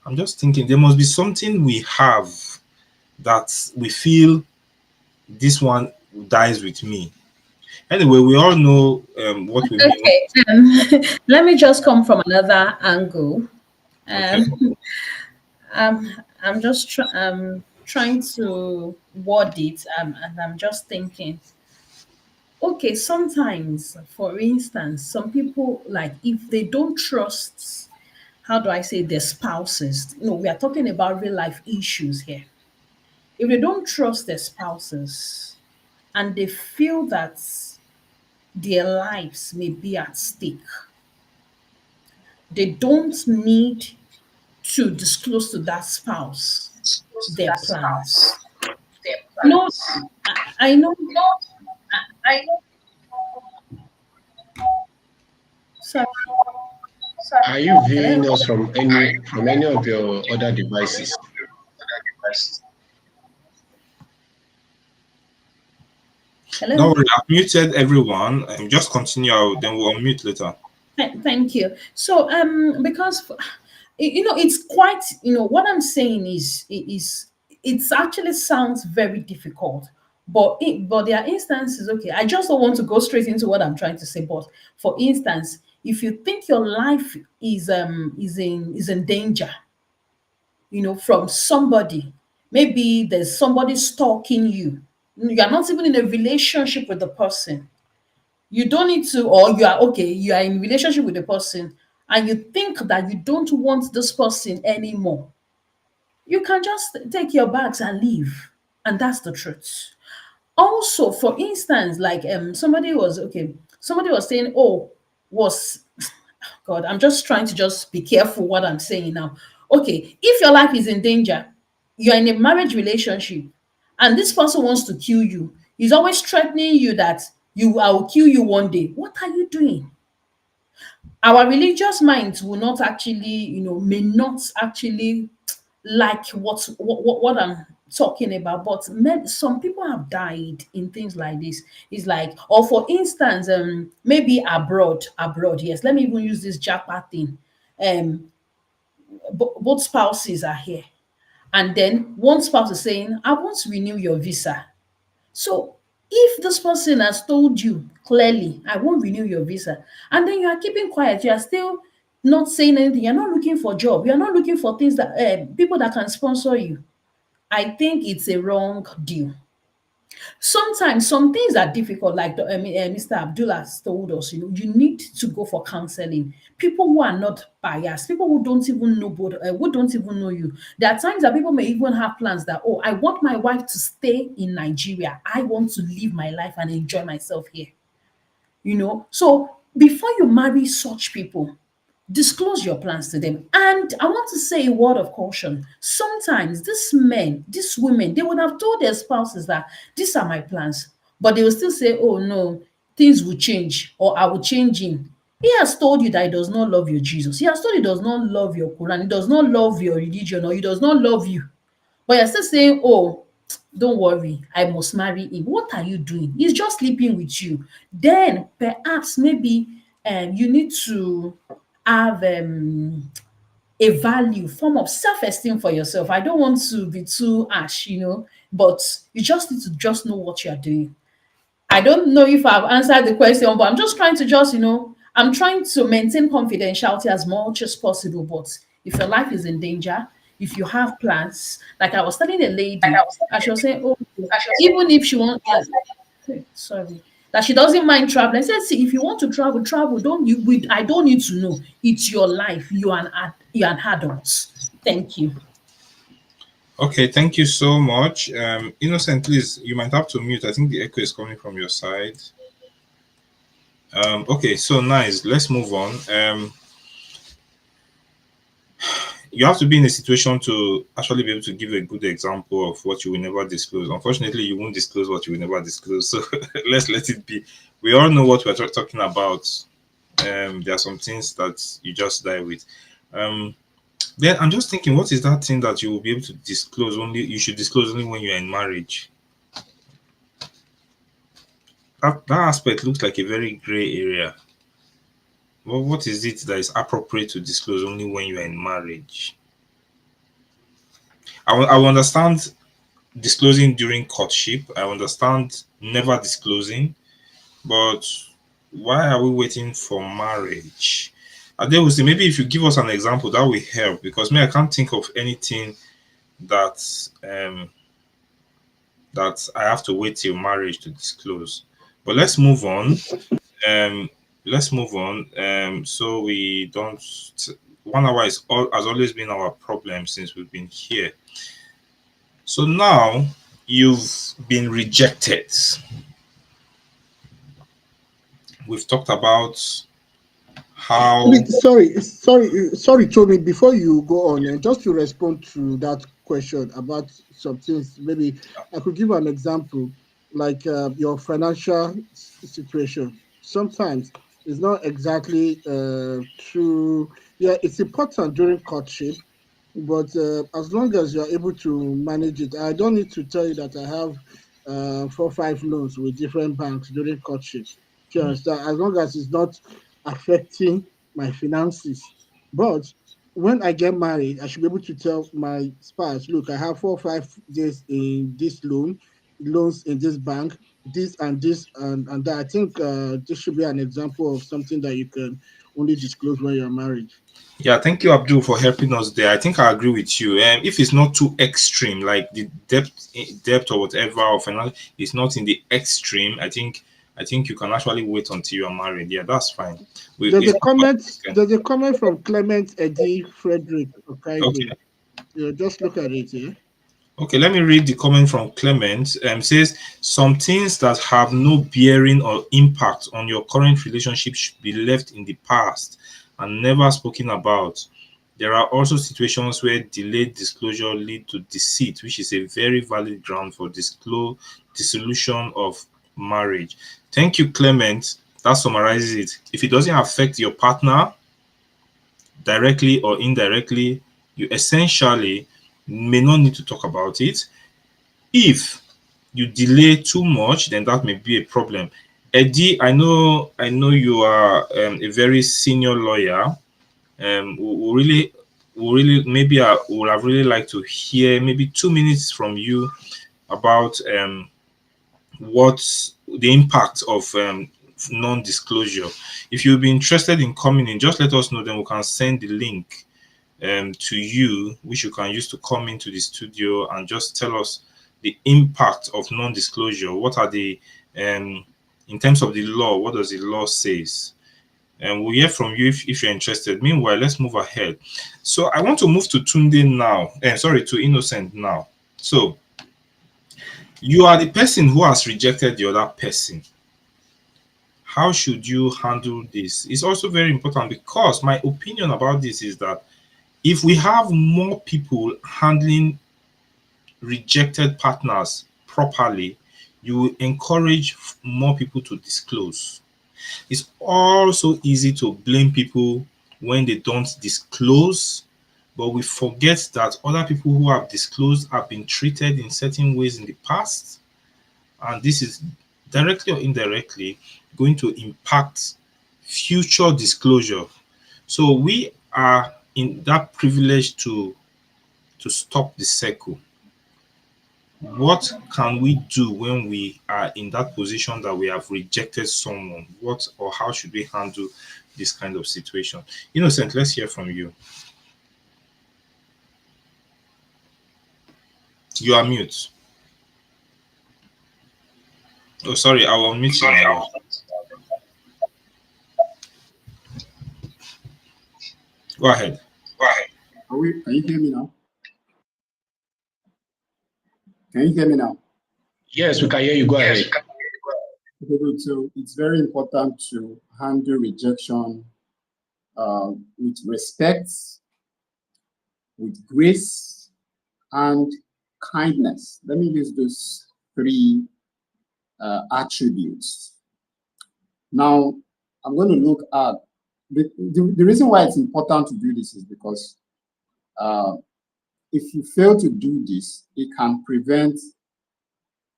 I'm just thinking there must be something we have that we feel this one dies with me. Anyway, we all know what we mean. Okay, let me just come from another angle. Okay. Um, I'm just trying to word it, and I'm just thinking. Okay, sometimes, for instance, some people, like, if they don't trust, how do I say, their spouses? We are talking about real life issues here. If they don't trust their spouses and they feel that their lives may be at stake, they don't need to disclose to that spouse their plans. No, I know. Sorry. Are you Hello. viewing us from any of your other devices? Don't Hello. worry, I've muted everyone. Just continue, then we'll unmute later. Thank you. So, because it's quite, what I'm saying is it's actually sounds very difficult, but there are instances. Okay, I just don't want to go straight into what I'm trying to say. But for instance, if you think your life is in danger, from somebody, maybe there's somebody stalking you. You are not even in a relationship with the person, you don't need to, or you are okay, you are in relationship with the person and you think that you don't want this person anymore, you can just take your bags and leave. And that's the truth. Also, for instance, like somebody was saying, oh, was God, I'm just trying to just be careful what I'm saying now. Okay, if your life is in danger, you're in a marriage relationship, and this person wants to kill you, he's always threatening you that I will kill you one day. What are you doing? Our religious minds will not actually, may not actually like what I'm talking about, but some people have died in things like this. It's like, or for instance, maybe abroad, yes, let me even use this japa thing. um both spouses are here, and then one spouse is saying, I want to renew your visa. So if this person has told you clearly, I won't renew your visa, and then you are keeping quiet, you are still not saying anything, you're not looking for job, you're not looking for things that people that can sponsor you, I think it's a wrong deal. Sometimes some things are difficult, like Mr. Abdullah has told us, you need to go for counseling. People who are not biased, people who don't even know, who don't even know you. There are times that people may even have plans that, oh, I want my wife to stay in Nigeria. I want to live my life and enjoy myself here. So before you marry such people, disclose your plans to them. And I want to say a word of caution. Sometimes these men, these women, they would have told their spouses that these are my plans, but they will still say, oh no, things will change, or I will change him. He has told you that he does not love your Jesus. He has told you he does not love your Quran. He does not love your religion, or he does not love you. But you're still saying, oh, don't worry, I must marry him. What are you doing? He's just sleeping with you. Then perhaps maybe you need to have a value, form of self-esteem for yourself. I don't want to be too harsh, but you just need to just know what you're doing. I don't know if I've answered the question, but I'm just trying to I'm trying to maintain confidentiality as much as possible. But if your life is in danger, if you have plans, like I was telling a lady, and she was saying, oh, even if she wants, sorry, that she doesn't mind traveling. I said, see, if you want to travel, travel. Don't you? I don't need to know. It's your life. You're an adult. Thank you. Okay, thank you so much. Innocent, please, you might have to mute. I think the echo is coming from your side. Okay, so nice. Let's move on. You have to be in a situation to actually be able to give a good example of what you will never disclose. Unfortunately, you won't disclose what you will never disclose. So let's let it be. We all know what we're talking about. There are some things that you just die with. Then I'm just thinking, what is that thing that you will be able to disclose only? You should disclose only when you're in marriage. That aspect looks like a very gray area. Well, what is it that is appropriate to disclose only when you are in marriage? I will understand disclosing during courtship. I understand never disclosing, but why are we waiting for marriage? And then we'll see. Maybe if you give us an example, that will help, because me, I can't think of anything that that I have to wait till marriage to disclose. But let's move on. Um, let's move on. So we don't. 1 hour has always been our problem since we've been here. So now you've been rejected. We've talked about how. Sorry, Tony. Before you go on, and just to respond to that question about some things, maybe I could give an example, like your financial situation. Sometimes it's not exactly true. Yeah, it's important during courtship, but as long as you're able to manage it, I don't need to tell you that I have 4 5 loans with different banks during courtship. Do you understand? As long as it's not affecting my finances. But when I get married, I should be able to tell my spouse, look, I have 4 5 days in this loans in this bank, this and this and that. I think this should be an example of something that you can only disclose when you're married. Yeah, thank you, Abdul, for helping us there. I think I agree with you. If it's not too extreme, like the depth or whatever of finance is not in the extreme, I think you can actually wait until you are married. Yeah, that's fine. There's It's a comment. There's a comment from Clement Eddie Frederick okay. Okaigwe. Just look at it. Yeah. Okay, let me read the comment from Clement. Says some things that have no bearing or impact on your current relationship should be left in the past and never spoken about. There are also situations where delayed disclosure lead to deceit, which is a very valid ground for dissolution of marriage. Thank you, Clement. That summarizes it. If it doesn't affect your partner directly or indirectly, you essentially may not need to talk about it. If you delay too much, then that may be a problem. Eddie, I know you are a very senior lawyer. We really maybe I would have really liked to hear maybe 2 minutes from you about what's the impact of non-disclosure. If you'll be interested in coming in, just let us know, then we can send the link to you, which you can use to come into the studio and just tell us the impact of non-disclosure. What are the in terms of the law, what does the law says? And we'll hear from you if you're interested. Meanwhile, let's move ahead. So I want to move to Tunde now. Sorry, to Innocent now. So you are the person who has rejected the other person. How should you handle this? It's also very important, because my opinion about this is that if we have more people handling rejected partners properly, you will encourage more people to disclose. It's also easy to blame people when they don't disclose, but we forget that other people who have disclosed have been treated in certain ways in the past, and this is directly or indirectly going to impact future disclosure. So we are in that privilege to stop the circle. What can we do when we are in that position that we have rejected someone? What or how should we handle this kind of situation? Innocent, let's hear from you. You are mute. Oh, sorry, I will unmute you now. Go ahead. Can you hear me now? Can you hear me now? Yes, we can hear you. Go ahead. Okay, good. So it's very important to handle rejection with respect, with grace, and kindness. Let me use those three attributes. Now, I'm going to look at the reason why it's important to do this is because if you fail to do this, it can prevent,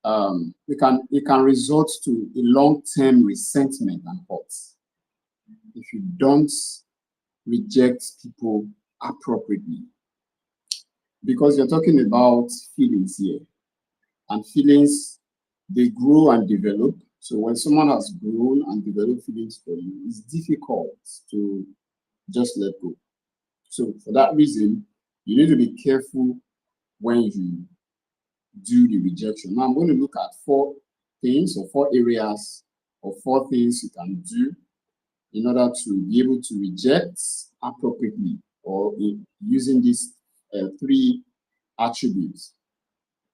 it can result to a long-term resentment and hurt if you don't reject people appropriately. Because you're talking about feelings here, and feelings, they grow and develop. So when someone has grown and developed feelings for you, it's difficult to just let go. So for that reason, you need to be careful when you do the rejection. Now I'm going to look at 4 things or 4 areas or 4 things you can do in order to be able to reject appropriately, or using these 3 attributes.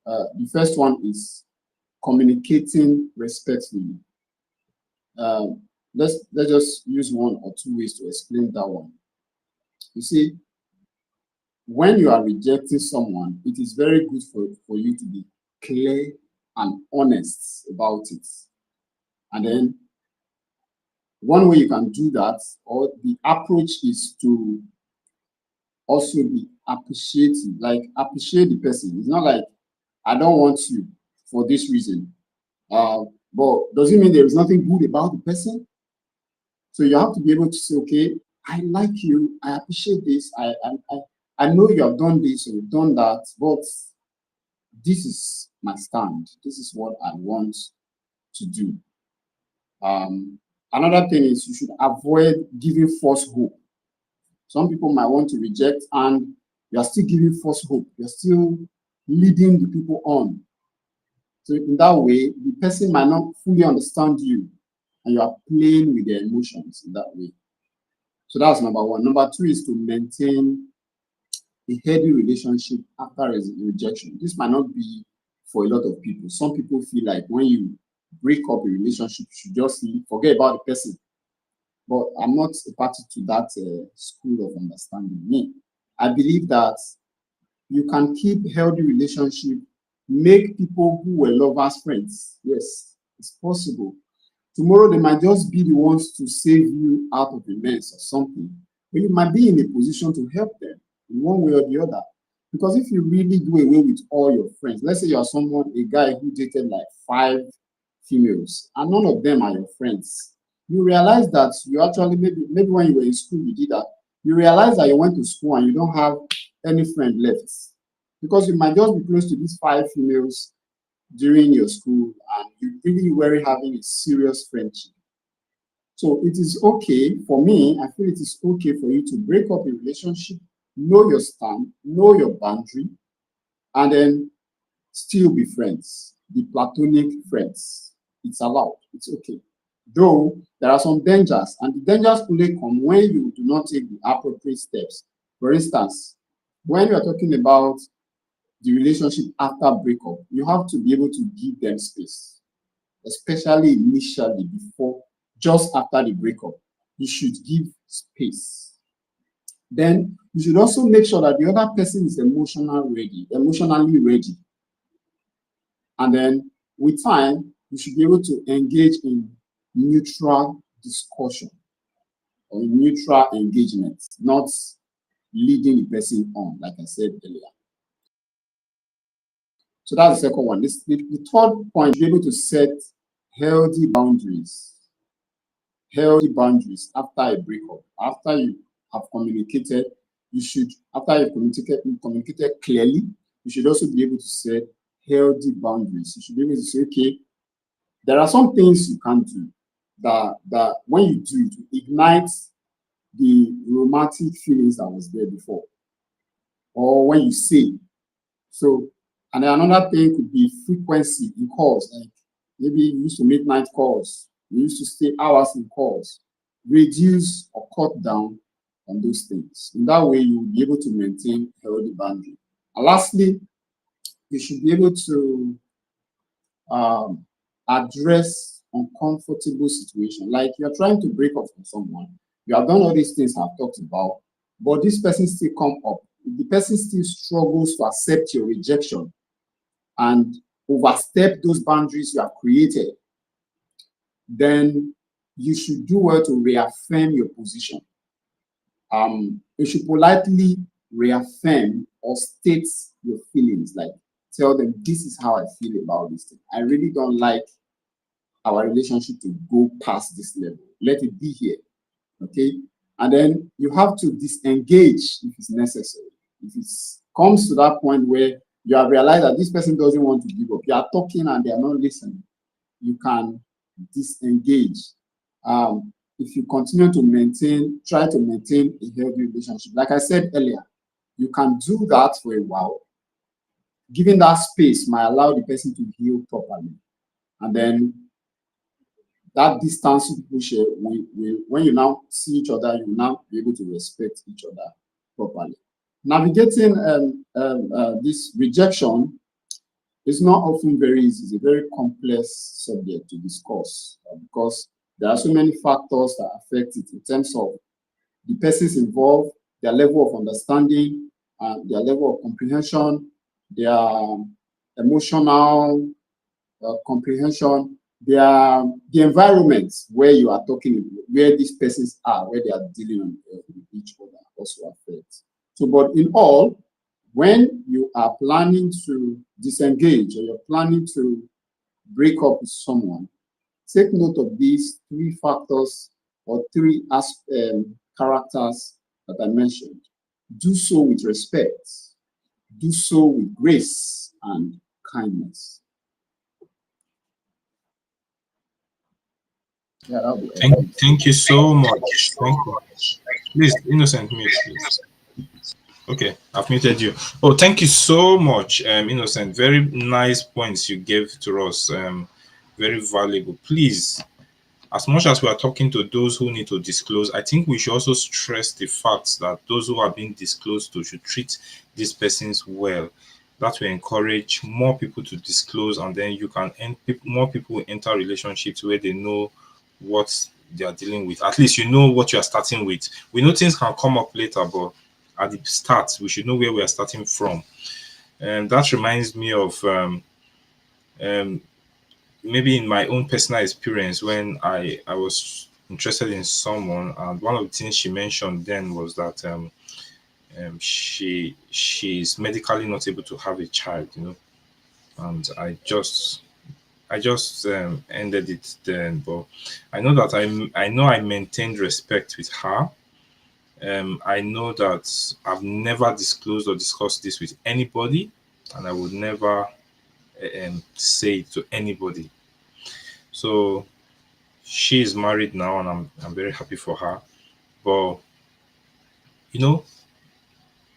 The first one is communicating respectfully. Let's just use 1 or 2 ways to explain that one. You see, when you are rejecting someone, it is very good for you to be clear and honest about it. And then one way you can do that, or the approach, is to also be appreciative, like appreciate the person. It's not like, I don't want you for this reason. But does it mean there is nothing good about the person? So you have to be able to say, okay, I like you, I appreciate this, I know you have done this or you've done that, but this is my stand. This is what I want to do. Another thing is you should avoid giving false hope. Some people might want to reject and you are still giving false hope. You're still leading the people on. So in that way, the person might not fully understand you, and you are playing with their emotions in that way. So that's number 1. Number 2 is to maintain a healthy relationship after rejection. This might not be for a lot of people. Some people feel like when you break up a relationship, you should just forget about the person. But I'm not a party to that school of understanding. Me, I believe that you can keep healthy relationship, make people who were lovers friends. Yes, it's possible. Tomorrow they might just be the ones to save you out of a mess or something, but you might be in a position to help them in one way or the other. Because if you really do away with all your friends, let's say you are someone, a guy who dated like 5 females, and none of them are your friends, you realize that you actually, maybe when you were in school, you did that. You realize that you went to school and you don't have any friend left. Because you might just be close to these 5 females during your school, and you really were having a serious friendship. So it is okay for me. I feel it is okay for you to break up a relationship, know your stand, know your boundary, and then still be friends, be platonic friends. It's allowed. It's okay. Though there are some dangers, and the dangers only come when you do not take the appropriate steps. For instance, when you are talking about the relationship after breakup, you have to be able to give them space, especially initially before, just after the breakup. You should give space. Then you should also make sure that the other person is emotionally ready. And then with time, you should be able to engage in neutral discussion or in neutral engagement, not leading the person on, like I said earlier. So that's the second one. The third point, be able to set healthy boundaries. Healthy boundaries after a breakup. After you have communicated, after you've communicated clearly, you should also be able to set healthy boundaries. You should be able to say, okay, there are some things you can't do that when you do, it ignites the romantic feelings that was there before. Or when you say. So, and then another thing could be frequency in calls. Like maybe you used to midnight calls, you used to stay hours in calls. Reduce or cut down on those things. In that way, you will be able to maintain healthy boundary. And lastly, you should be able to address uncomfortable situation. Like you're trying to break up from someone, you have done all these things I've talked about, but this person still come up. If the person still struggles to accept your rejection and overstep those boundaries you have created, then you should do well to reaffirm your position. You should politely reaffirm or state your feelings, like tell them, this is how I feel about this thing. I really don't like our relationship to go past this level. Let it be here. Okay? And then you have to disengage if it's necessary. If it comes to that point where you have realized that this person doesn't want to give up, you are talking and they are not listening, you can disengage. If you continue to try to maintain a healthy relationship, like I said earlier, you can do that for a while. Giving that space might allow the person to heal properly. And then that distance people share, when you now see each other, you will now be able to respect each other properly. Navigating this rejection is not often very easy. It's a very complex subject to discuss because there are so many factors that affect it in terms of the persons involved, their level of understanding, their level of comprehension, their emotional comprehension, the environment where you are talking, where these persons are, where they are dealing with each other also affects. So, but in all, when you are planning to disengage or you're planning to break up with someone, take note of these 3 factors or 3 characters that I mentioned. Do so with respect. Do so with grace and kindness. Yeah, that'll be all. Thank you so much. Thank you. Please, Innocent, mute, please. Okay, I've muted you. Oh, thank you so much, Innocent. Very nice points you gave to us. Very valuable. Please, as much as we are talking to those who need to disclose, I think we should also stress the fact that those who are being disclosed to should treat these persons well. That will encourage more people to disclose, and then you can more people will enter relationships where they know what they are dealing with. At least you know what you are starting with. We know things can come up later, but at the start, we should know where we are starting from. And that reminds me of um, maybe in my own personal experience when I was interested in someone, and one of the things she mentioned then was that she's medically not able to have a child, and I just ended it then. But I know that I maintained respect with her. I know that I've never disclosed or discussed this with anybody, and I would never say it to anybody. So she is married now, and I'm very happy for her. But you know,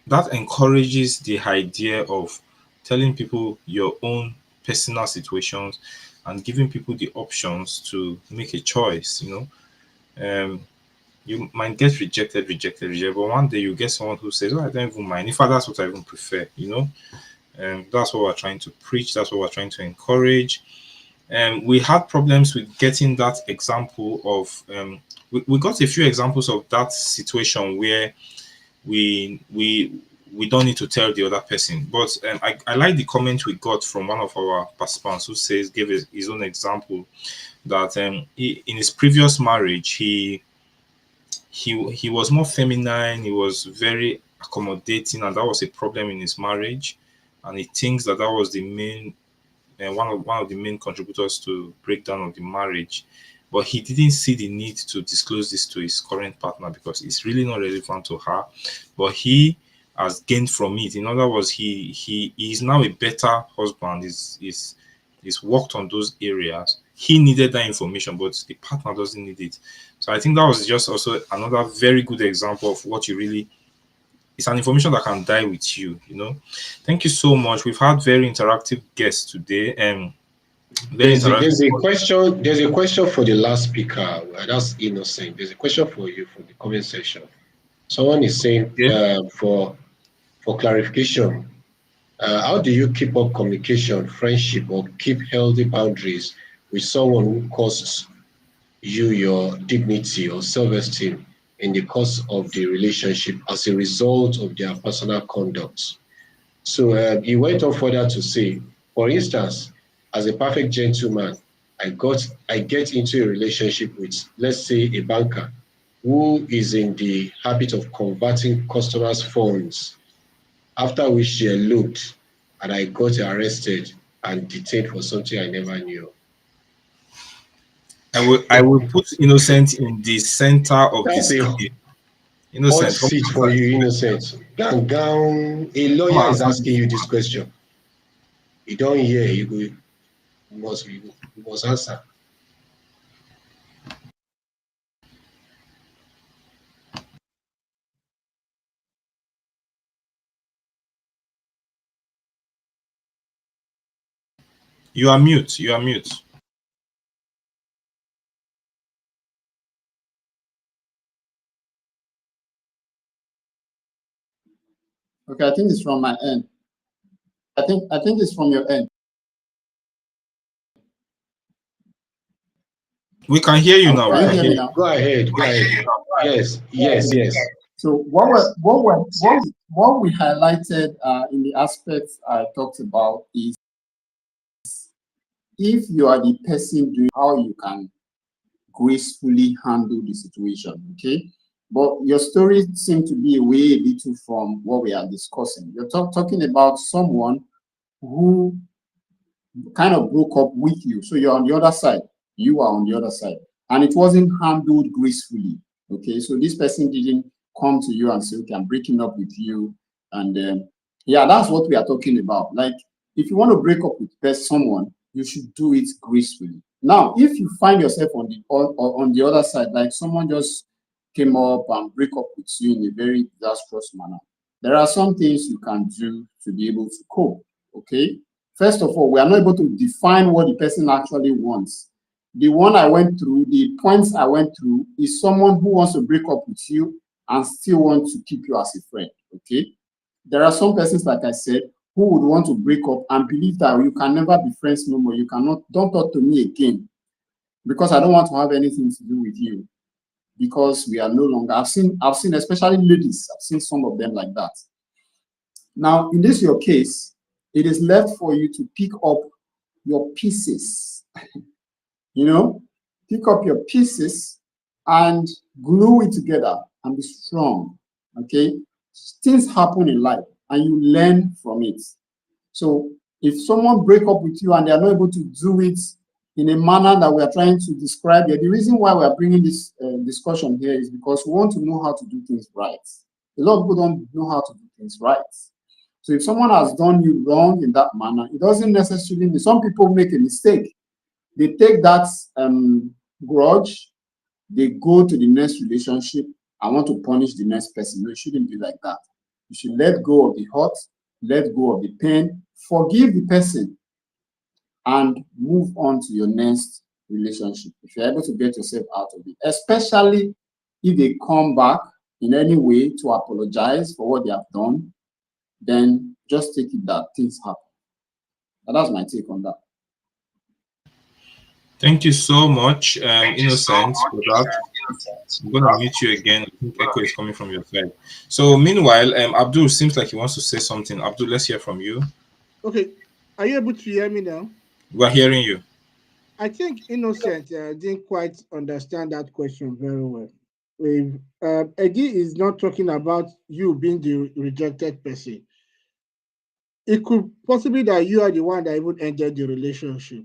that encourages the idea of telling people your own personal situations and giving people the options to make a choice. You might get rejected, but one day you get someone who says, "Oh, I don't even mind. In fact, that's what I even prefer. That's what we're trying to preach. That's what we're trying to encourage. We had problems with getting that example of. We got a few examples of that situation where we don't need to tell the other person. But I like the comment we got from one of our participants who gave his own example that in his previous marriage he was more feminine, he was very accommodating, and that was a problem in his marriage. And he thinks that was the main one of the main contributors to breakdown of the marriage. But he didn't see the need to disclose this to his current partner because it's really not relevant to her. But he has gained from it. In other words, he is now a better husband. He's worked on those areas. He needed that information, but the partner doesn't need it. So I think that was just also another very good example of what you really, it's an information that can die with you. Thank you so much. We've had very interactive guests today. Very There's interactive. a question. There's a question for the last speaker. That's innocent. There's a question for you from the comment section. Someone is saying, Okay. for clarification, how do you keep up communication, friendship, or keep healthy boundaries with someone who costs you your dignity or self-esteem in the course of the relationship as a result of their personal conduct? So he went on further to say, for instance, as a perfect gentleman, I get into a relationship with, let's say, a banker who is in the habit of converting customers' funds, after which she eloped and I got arrested and detained for something I never knew. I will put Innocent in the center of That's this a case. hot Innocent, come seat for you, Innocent. Gang, a come lawyer and is answer asking this. you this question. You don't hear, you must answer. You are mute. You are mute. Okay, I think it's from my end. I think it's from your end. We can hear you now. Go We Can you can hear hear me ahead. you. now? Go ahead. Go ahead. Yes, yes, yes. So what we highlighted in the aspects I talked about is if you are the person doing how you can gracefully handle the situation. Okay, but your story seemed to be away a little from what we are discussing. You're talking about someone who kind of broke up with you. So you're on the other side. You are on the other side. And it wasn't handled gracefully. Okay. So this person didn't come to you and say, okay, I'm breaking up with you. And yeah, that's what we are talking about. Like, if you want to break up with someone, you should do it gracefully. Now, if you find yourself on the other side, like someone just came up and break up with you in a very disastrous manner, there are some things you can do to be able to cope. Okay. First of all, we are not able to define what the person actually wants. The one I went through, the points I went through, is someone who wants to break up with you and still want to keep you as a friend. Okay. There are some persons, like I said, who would want to break up and believe that you can never be friends no more. You cannot, don't talk to me again because I don't want to have anything to do with you because we are no longer. I've seen, especially ladies, I've seen some of them like that. Now, in this your case, it is left for you to pick up your pieces, pick up your pieces and glue it together and be strong. Okay. things happen in life and you learn from it. So if someone break up with you and they are not able to do it in a manner that we are trying to describe here, the reason why we are bringing this discussion here is because we want to know how to do things right. A lot of people don't know how to do things right. So if someone has done you wrong in that manner, it doesn't necessarily mean some people make a mistake. They take that grudge, they go to the next relationship. I want to punish the next person. No, it shouldn't be like that. You should let go of the hurt, let go of the pain, forgive the person, and move on to your next relationship. If you're able to get yourself out of it, especially if they come back in any way to apologize for what they have done, then just take it that things happen. And that's my take on that. Thank you so much, Innocent, for that. I'm gonna mute you again. I think echo is coming from your side. So meanwhile, Abdul seems like he wants to say something. Abdul, let's hear from you. Okay, are you able to hear me now? We're hearing you. I think Innocent didn't quite understand that question very well. If Eddie is not talking about you being the rejected person, it could possibly that you are the one that even ended the relationship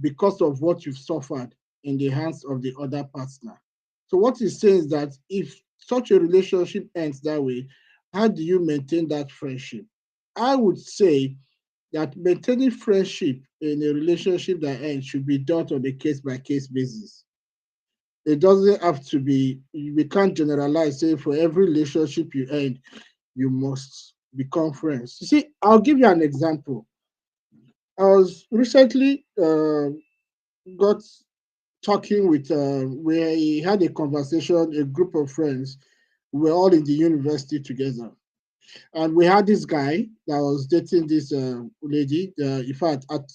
because of what you've suffered in the hands of the other partner. So what he's saying is that if such a relationship ends that way, how do you maintain that friendship? I would say that maintaining friendship in a relationship that ends should be done on a case by case basis. It doesn't have to be, we can't generalize, say for every relationship you end, you must become friends. You see, I'll give you an example. I was recently got talking with, where he had a conversation, a group of friends. We were all in the university together. And we had this guy that was dating this lady. In fact, at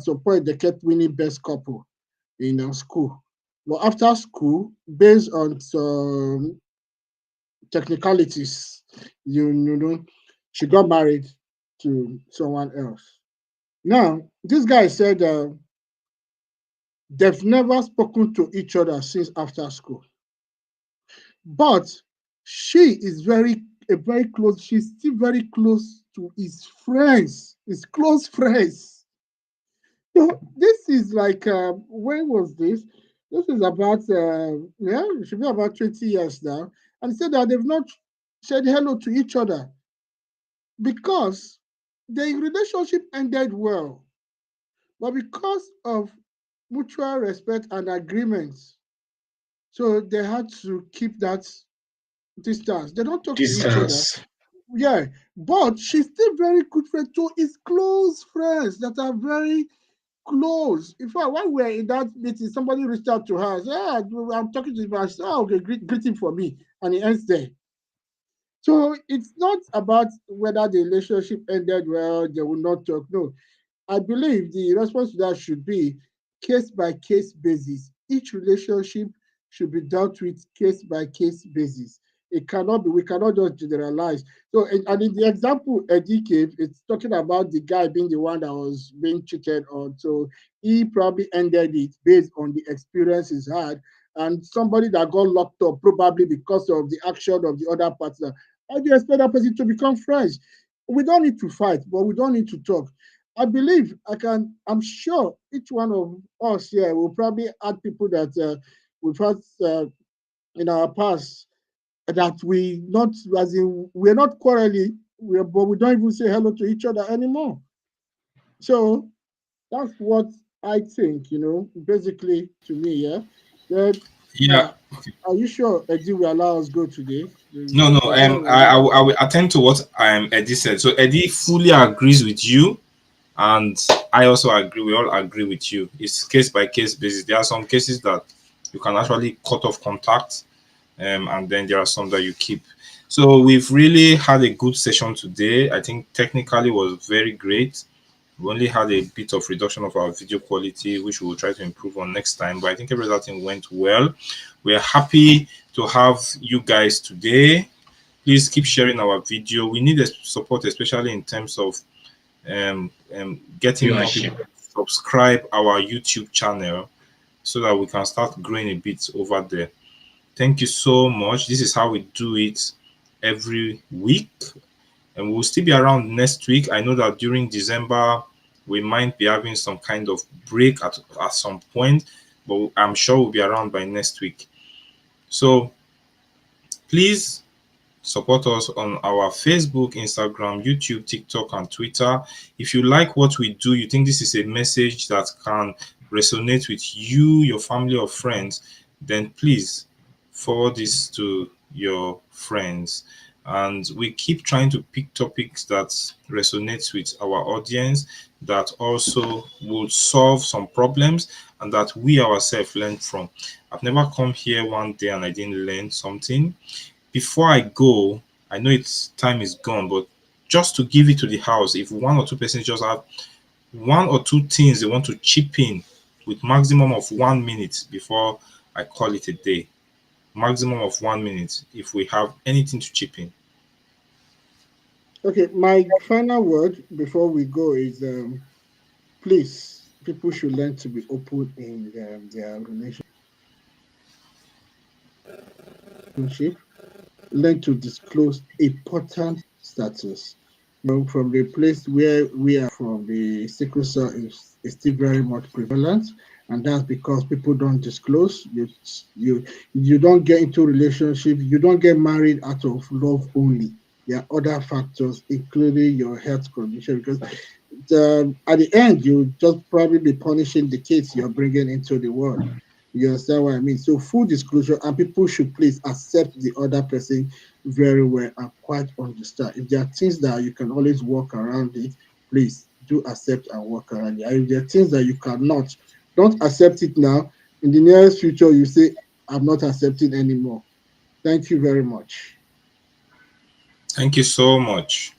some point, they kept winning best couple in school. But after school, based on some technicalities, you know, she got married to someone else. Now, this guy said they've never spoken to each other since after school. But she is very close. She's still very close to his friends, his close friends. So this is like when was this? This is about yeah, it should be about 20 years now. And he said that they've not said hello to each other because the relationship ended well, but because of mutual respect and agreements, so they had to keep that distance. They don't talk to each other. Distance. Yeah, but she's still very good friend to his close friends that are very close. In fact, when we were in that meeting, somebody reached out to her. Said, yeah, I'm talking to him. I said, oh, okay, greet him for me. And he ends there. So it's not about whether the relationship ended well, they will not talk. No, I believe the response to that should be case by case basis. Each relationship should be dealt with case by case basis. It cannot be, we cannot just generalize. So, and in the example Eddie gave, it's talking about the guy being the one that was being cheated on. So he probably ended it based on the experience he's had, and somebody that got locked up probably because of the action of the other partner. How do you expect that person to become friends? We don't need to fight, but we don't need to talk. I believe I'm sure each one of us here will probably add people that we've had in our past that we not, as in, we're not quarreling, but we don't even say hello to each other anymore. So that's what I think, basically to me, yeah. Then, Yeah. are you sure Eddie will allow us go today? No, no. Does he have I will attend to what Eddie said. So Eddie fully agrees with you, and I also agree. We all agree with you. It's case by case basis. There are some cases that you can actually cut off contact, and then there are some that you keep. So we've really had a good session today. I think technically was very great. We only had a bit of reduction of our video quality, which we will try to improve on next time. But I think everything went well. We are happy to have you guys today. Please keep sharing our video. We need support, especially in terms of getting more people to subscribe our YouTube channel so that we can start growing a bit over there. Thank you so much. This is how we do it every week, and we'll still be around next week. I know that during December we might be having some kind of break at some point, but I'm sure we'll be around by next week. So please support us on our Facebook, Instagram, YouTube, TikTok, and Twitter. If you like what we do, you think this is a message that can resonate with you, your family, or friends, then please forward this to your friends. And we keep trying to pick topics that resonates with our audience, that also will solve some problems, and that we ourselves learn from. I've never come here one day and I didn't learn something. Before I go, I know it's time is gone, but just to give it to the house, if one or two persons just have one or two things they want to chip in with maximum of 1 minute before I call it a day. Maximum of 1 minute if we have anything to chip in. Okay, my final word before we go is please, people should learn to be open in their relationship, learn to disclose important status. From the place where we are from, the sickle cell is still very much prevalent, and that's because people don't disclose. You don't get into relationship, you don't get married out of love only. There are other factors, including your health condition, because at the end, you just probably be punishing the kids you're bringing into the world. You understand what I mean? So full disclosure, and people should please accept the other person very well and quite understand. If there are things that you can always work around it, please do accept and work around it. And if there are things that you cannot, don't accept it now. In the nearest future, you say, I'm not accepting anymore. Thank you very much. Thank you so much.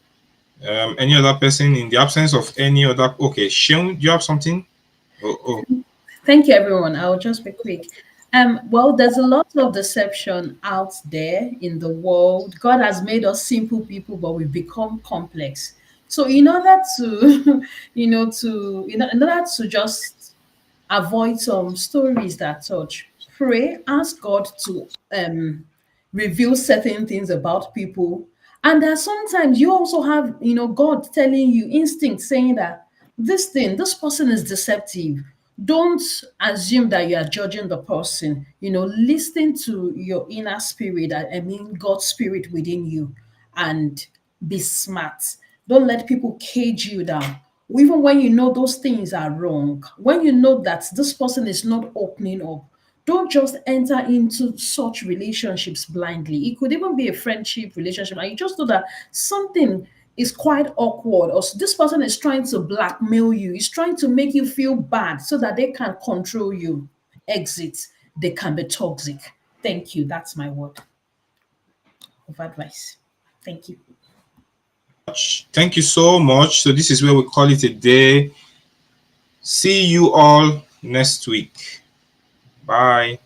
Any other person in the absence of any other? Okay, Sean, do you have something? Oh. Thank you, everyone. I'll just be quick. Well, there's a lot of deception out there in the world. God has made us simple people, but we've become complex. So, in order to, in order to just avoid some stories that touch, pray, ask God to reveal certain things about people. And that sometimes you also have, God telling you, instinct saying that this person is deceptive. Don't assume that you are judging the person. Listen to your inner spirit, I mean God's spirit within you, and be smart. Don't let people cage you down. Even when you know those things are wrong, when you know that this person is not opening up, don't just enter into such relationships blindly. It could even be a friendship relationship, and you just know that something is quite awkward, or this person is trying to blackmail you, is trying to make you feel bad so that they can control you. Exit. They can be toxic. Thank you. That's my word of advice. Thank you. Thank you so much. So this is where we call it a day. See you all next week. Bye.